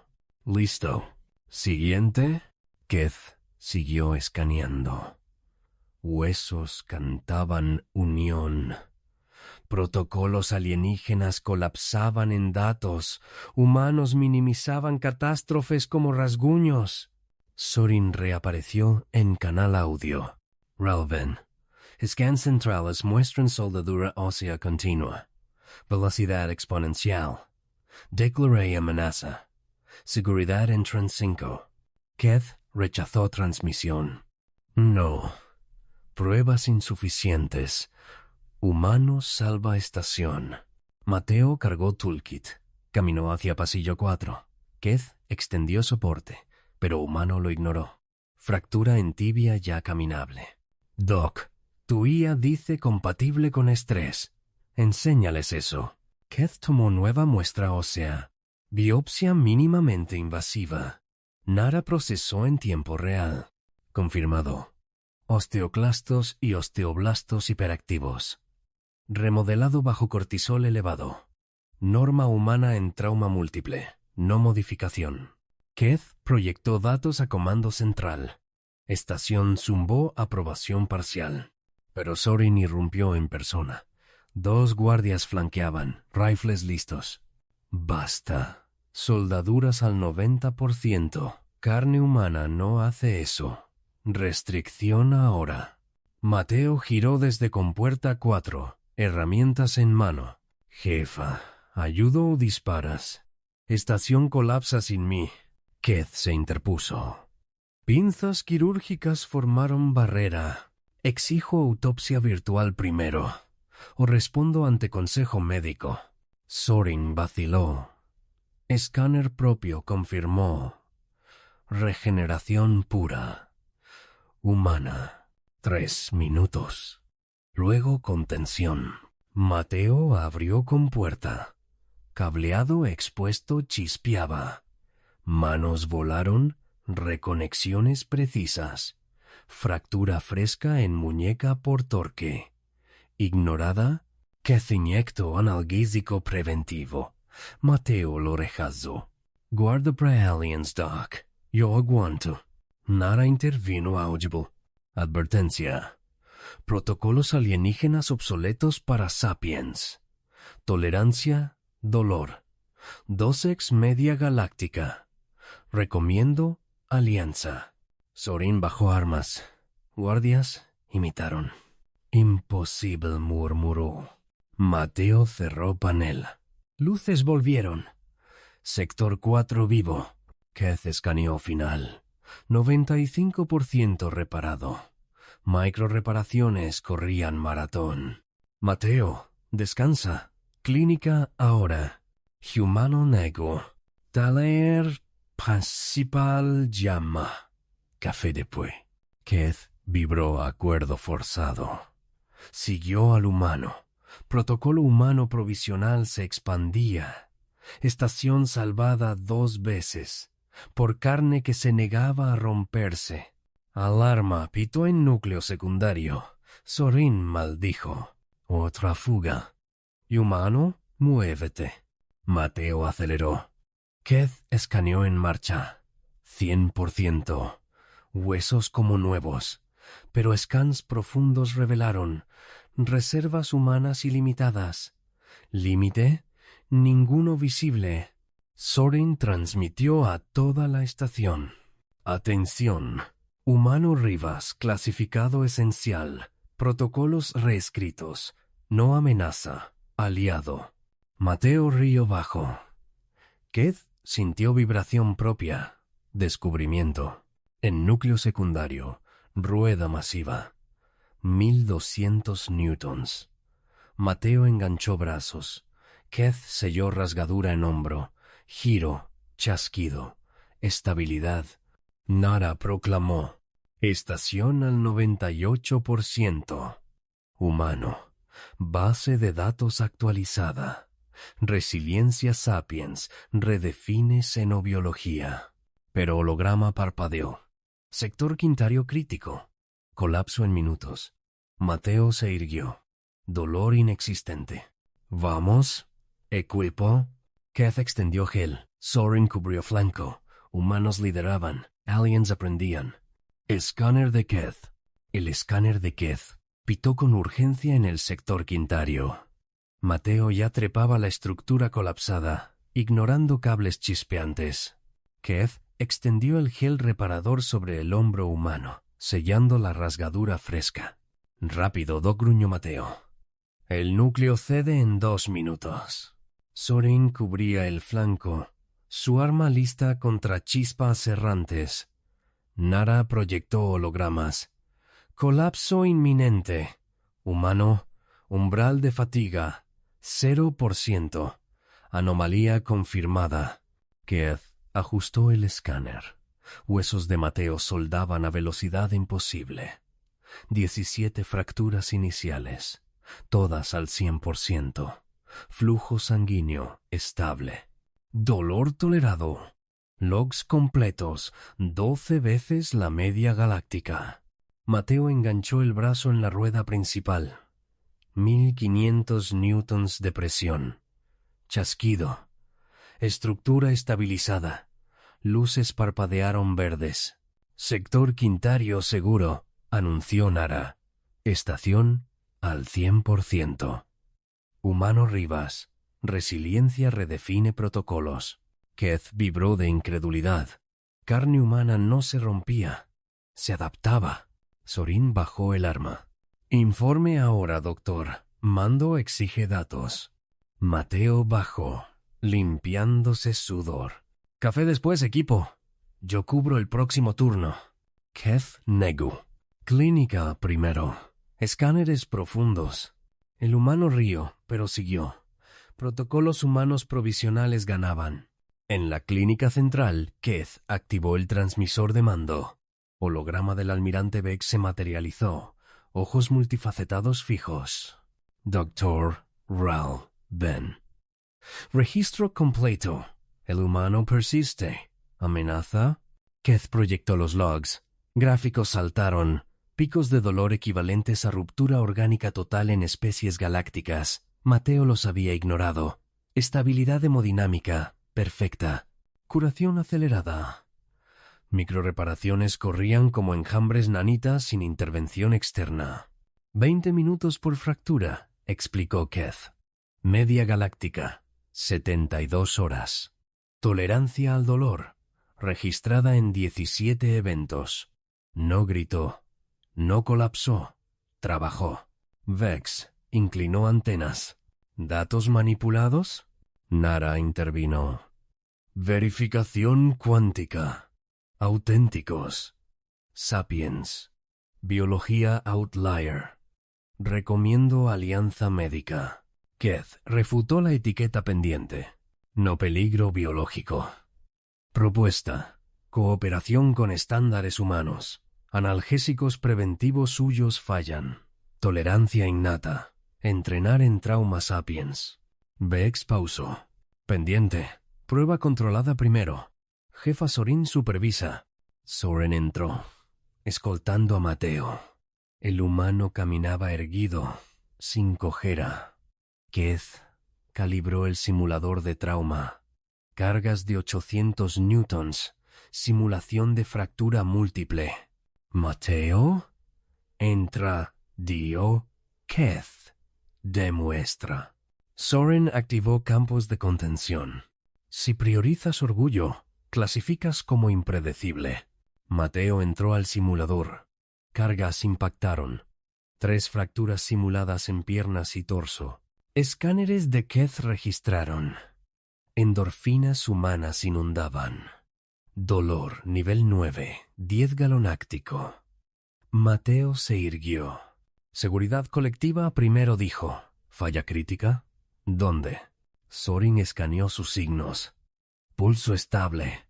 [SPEAKER 1] Listo. Siguiente. Keth siguió escaneando. Huesos cantaban unión. Protocolos alienígenas colapsaban en datos. Humanos minimizaban catástrofes como rasguños. Sorin reapareció en canal audio. Ralven. Scans centrales muestran soldadura ósea continua. Velocidad exponencial. Declaré amenaza. Seguridad en tren 5. Keth rechazó transmisión. No. Pruebas insuficientes. Humano salva estación. Mateo cargó toolkit. Caminó hacia pasillo 4. Keth extendió soporte, pero Humano lo ignoró. Fractura en tibia ya caminable. Doc, tu IA dice compatible con estrés. Enséñales eso. Keth tomó nueva muestra ósea. Biopsia mínimamente invasiva. Nara procesó en tiempo real. Confirmado. Osteoclastos y osteoblastos hiperactivos. Remodelado bajo cortisol elevado. Norma humana en trauma múltiple. No modificación. Keth proyectó datos a comando central. Estación zumbó aprobación parcial. Pero Sorin irrumpió en persona. 2 guardias flanqueaban, rifles listos. Basta. Soldaduras al 90%. Carne humana no hace eso. Restricción ahora. Mateo giró desde compuerta 4. Herramientas en mano. Jefa, ¿ayudo o disparas? Estación colapsa sin mí. Keith se interpuso. Pinzas quirúrgicas formaron barrera. Exijo autopsia virtual primero, o respondo ante consejo médico. Sorin vaciló. Escáner propio confirmó. Regeneración pura. Humana. 3 minutos. Luego contención. Mateo abrió compuerta. Cableado expuesto chispeaba. Manos volaron, reconexiones precisas. Fractura fresca en muñeca por torque. Ignorada, Keith inyecto analgésico preventivo. Mateo lo rechazó. Guarda para aliens, Doc. Yo aguanto. Nara intervino audible. Advertencia. Protocolos alienígenas obsoletos para sapiens. Tolerancia, dolor. Dosex media galáctica. Recomiendo alianza. Sorin bajó armas. Guardias imitaron. Imposible, murmuró. Mateo cerró panel. Luces volvieron. Sector 4 vivo. Keith escaneó final. 95% reparado. Microreparaciones corrían maratón. Mateo, descansa. Clínica ahora. Humano nego. Taller principal llama. Café después. Keith vibró acuerdo forzado. Siguió al humano. Protocolo humano provisional se expandía. Estación salvada 2 veces. Por carne que se negaba a romperse. Alarma pitó en núcleo secundario. Sorin maldijo. Otra fuga. Humano, muévete. Mateo aceleró. Keith escaneó en marcha. 100%. Huesos como nuevos. Pero scans profundos revelaron reservas humanas ilimitadas. Límite, ninguno visible. Sorin transmitió a toda la estación. Atención. Humano Rivas, clasificado esencial. Protocolos reescritos. No amenaza. Aliado. Mateo Río Bajo. Keith sintió vibración propia. Descubrimiento. En núcleo secundario. Rueda masiva. 1200 newtons. Mateo enganchó brazos. Keith selló rasgadura en hombro. Giro. Chasquido. Estabilidad. Nara proclamó. Estación al 98%. Humano. Base de datos actualizada. Resiliencia Sapiens redefine xenobiología. Pero holograma parpadeó. Sector quintario crítico. Colapso en minutos. Mateo se irguió. Dolor inexistente. Vamos. Equipo. Keith extendió gel. Sorin cubrió flanco. Humanos lideraban. Aliens aprendían. Escáner de Keith. El escáner de Keith pitó con urgencia en el sector quintario. Mateo ya trepaba la estructura colapsada, ignorando cables chispeantes. Keith extendió el gel reparador sobre el hombro humano, sellando la rasgadura fresca. Rápido, Doc, gruñó Mateo. El núcleo cede en 2 minutos. Sorin cubría el flanco, su arma lista contra chispas errantes. Nara proyectó hologramas. Colapso inminente. Humano, umbral de fatiga, 0%. Anomalía confirmada. Keith ajustó el escáner. Huesos de Mateo soldaban a velocidad imposible. 17 fracturas iniciales, todas al 100%. Flujo sanguíneo estable. Dolor tolerado. Logs completos, 12 veces la media galáctica. Mateo enganchó el brazo en la rueda principal. 1500 newtons de presión. Chasquido. Estructura estabilizada. Luces parpadearon verdes. Sector quintario seguro, anunció Nara. Estación al 100%. Humano Rivas. Resiliencia redefine protocolos. Keith vibró de incredulidad. Carne humana no se rompía. Se adaptaba. Sorin bajó el arma. Informe ahora, doctor. Mando exige datos. Mateo bajó, limpiándose sudor. Café después, equipo. Yo cubro el próximo turno. Keith Negu. Clínica primero. Escáneres profundos. El humano rió, pero siguió. Protocolos humanos provisionales ganaban. En la clínica central, Keith activó el transmisor de mando. Holograma del almirante Beck se materializó. Ojos multifacetados fijos. Dr. Ral Ben. Registro completo. El humano persiste. ¿Amenaza? Keith proyectó los logs. Gráficos saltaron. Picos de dolor equivalentes a ruptura orgánica total en especies galácticas. Mateo los había ignorado. Estabilidad hemodinámica. Perfecta. Curación acelerada. Microreparaciones corrían como enjambres nanitas sin intervención externa. 20 minutos por fractura, explicó Keith. Media galáctica. 72 horas. Tolerancia al dolor. Registrada en 17 eventos. No gritó. No colapsó. Trabajó. Vex inclinó antenas. ¿Datos manipulados? Nara intervino. Verificación cuántica. Auténticos. Sapiens. Biología outlier. Recomiendo alianza médica. Keith refutó la etiqueta pendiente. No peligro biológico. Propuesta. Cooperación con estándares humanos. Analgésicos preventivos suyos fallan. Tolerancia innata. Entrenar en trauma sapiens. Bex pausó. Pendiente. Prueba controlada primero. Jefa Sorin supervisa. Soren entró, escoltando a Mateo. El humano caminaba erguido, sin cojera. Keith calibró el simulador de trauma. Cargas de 800 newtons. Simulación de fractura múltiple. Mateo. Entra, dio, Keith. Demuestra. Soren activó campos de contención. Si priorizas orgullo, clasificas como impredecible. Mateo entró al simulador. Cargas impactaron. 3 fracturas simuladas en piernas y torso. Escáneres de Keith registraron. Endorfinas humanas inundaban. Dolor, nivel 9, 10 galonáctico. Mateo se irguió. Seguridad colectiva primero dijo. ¿Falla crítica? ¿Dónde? Sorin escaneó sus signos. Pulso estable.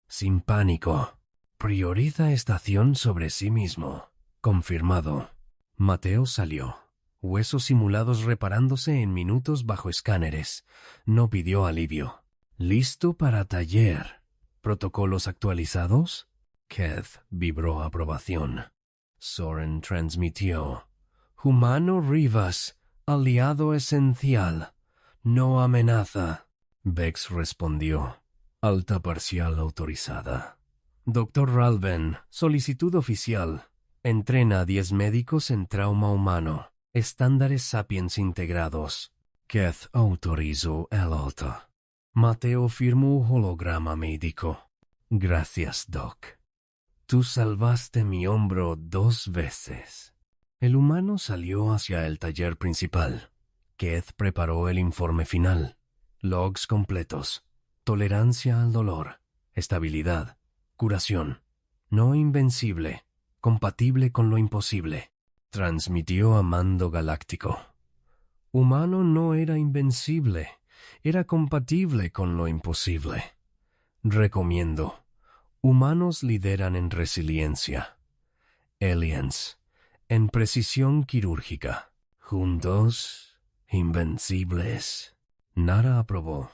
[SPEAKER 1] Sin pánico. Prioriza estación sobre sí mismo. Confirmado. Mateo salió. Huesos simulados reparándose en minutos bajo escáneres. No pidió alivio. ¿Listo para taller? ¿Protocolos actualizados? Keith vibró aprobación. Soren transmitió. Humano Rivas, aliado esencial. No amenaza. Bex respondió. Alta parcial autorizada. Dr. Ralven, solicitud oficial. Entrena a 10 médicos en trauma humano. Estándares sapiens integrados. Keith autorizó el alta. Mateo firmó holograma médico. Gracias, Doc. Tú salvaste mi hombro 2 veces. El humano salió hacia el taller principal. Keith preparó el informe final. Logs completos. Tolerancia al dolor. Estabilidad. Curación. No invencible. Compatible con lo imposible. Transmitió a mando galáctico. Humano no era invencible. Era compatible con lo imposible. Recomiendo. Humanos lideran en resiliencia. Aliens. En precisión quirúrgica. Juntos. Invencibles. Nara aprobó.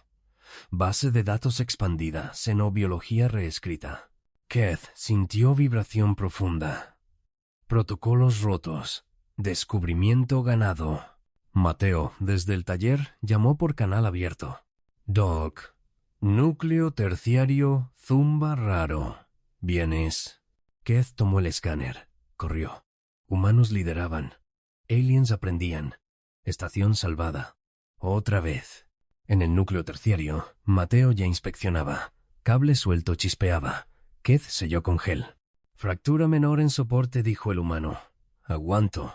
[SPEAKER 1] Base de datos expandida. Xenobiología reescrita. Keith sintió vibración profunda. Protocolos rotos. Descubrimiento ganado. Mateo, desde el taller, llamó por canal abierto. Doc. Núcleo terciario Zumba raro. ¿Vienes? Keith tomó el escáner. Corrió. Humanos lideraban. Aliens aprendían. Estación salvada. Otra vez. En el núcleo terciario, Mateo ya inspeccionaba. Cable suelto chispeaba. Keith selló con gel. Fractura menor en soporte, dijo el humano. Aguanto.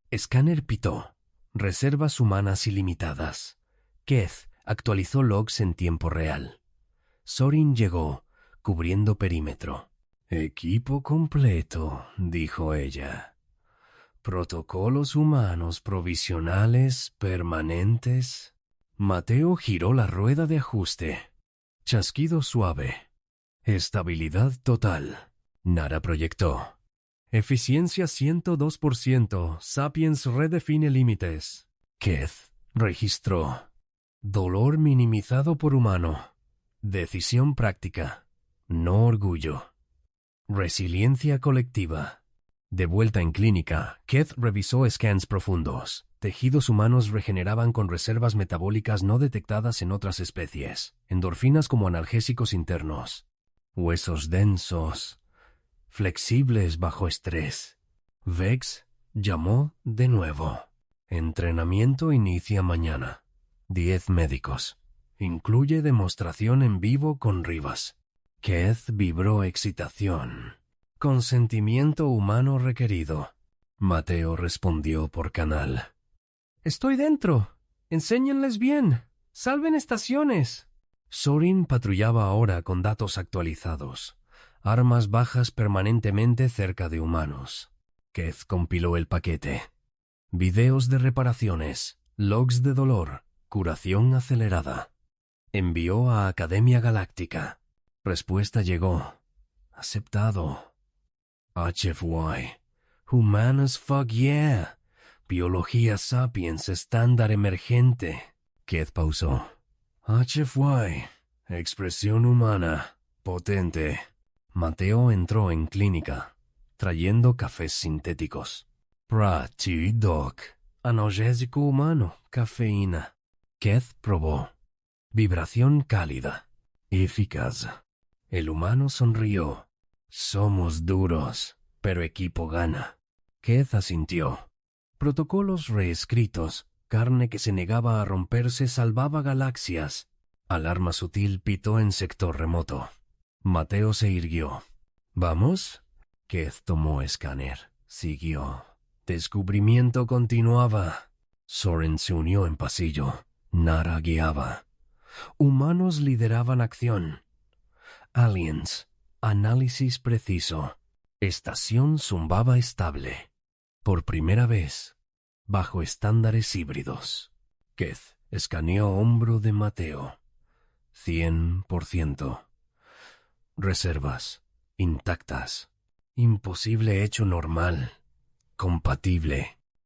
[SPEAKER 1] Escáner pitó. Reservas humanas ilimitadas. Keth actualizó logs en tiempo real. Sorin llegó, cubriendo perímetro. «Equipo completo», dijo ella. «Protocolos humanos provisionales permanentes». Mateo giró la rueda de ajuste. Chasquido suave. «Estabilidad total». Nara proyectó. «Eficiencia 102%. Sapiens redefine límites». Keth registró. «Dolor minimizado por humano. Decisión práctica. No orgullo». Resiliencia colectiva. De vuelta en clínica, Keth revisó scans profundos. Tejidos humanos regeneraban con reservas metabólicas no detectadas en otras especies. Endorfinas como analgésicos internos. Huesos densos, flexibles bajo estrés. Vex llamó de nuevo. Entrenamiento inicia mañana. 10 médicos. Incluye demostración en vivo con Rivas. Keth vibró excitación. Consentimiento humano requerido. Mateo respondió por canal. «Estoy dentro. Enséñenles bien. Salven estaciones». Sorin patrullaba ahora con datos actualizados. Armas bajas permanentemente cerca de humanos. Keth compiló el paquete. Videos de reparaciones, logs de dolor, curación acelerada. Envió a Academia Galáctica. Respuesta llegó. Aceptado. HFY. Humanas fuck yeah. Biología sapiens estándar emergente. Keth pausó. HFY. Expresión humana. Potente. Mateo entró en clínica, trayendo cafés sintéticos. Doc. Analgésico humano. Cafeína. Keth probó. Vibración cálida. Eficaz. El humano sonrió. «Somos duros, pero equipo gana». Keth asintió. Protocolos reescritos. Carne que se negaba a romperse salvaba galaxias. Alarma sutil pitó en sector remoto. Mateo se irguió. «¿Vamos?» Keth tomó escáner. Siguió. Descubrimiento continuaba. Soren se unió en pasillo. Nara guiaba. Humanos lideraban acción. Aliens. Análisis preciso. Estación zumbaba estable. Por primera vez, bajo estándares híbridos. Keth escaneó hombro de Mateo. 100%. Reservas. Intactas. Imposible hecho normal. Compatible.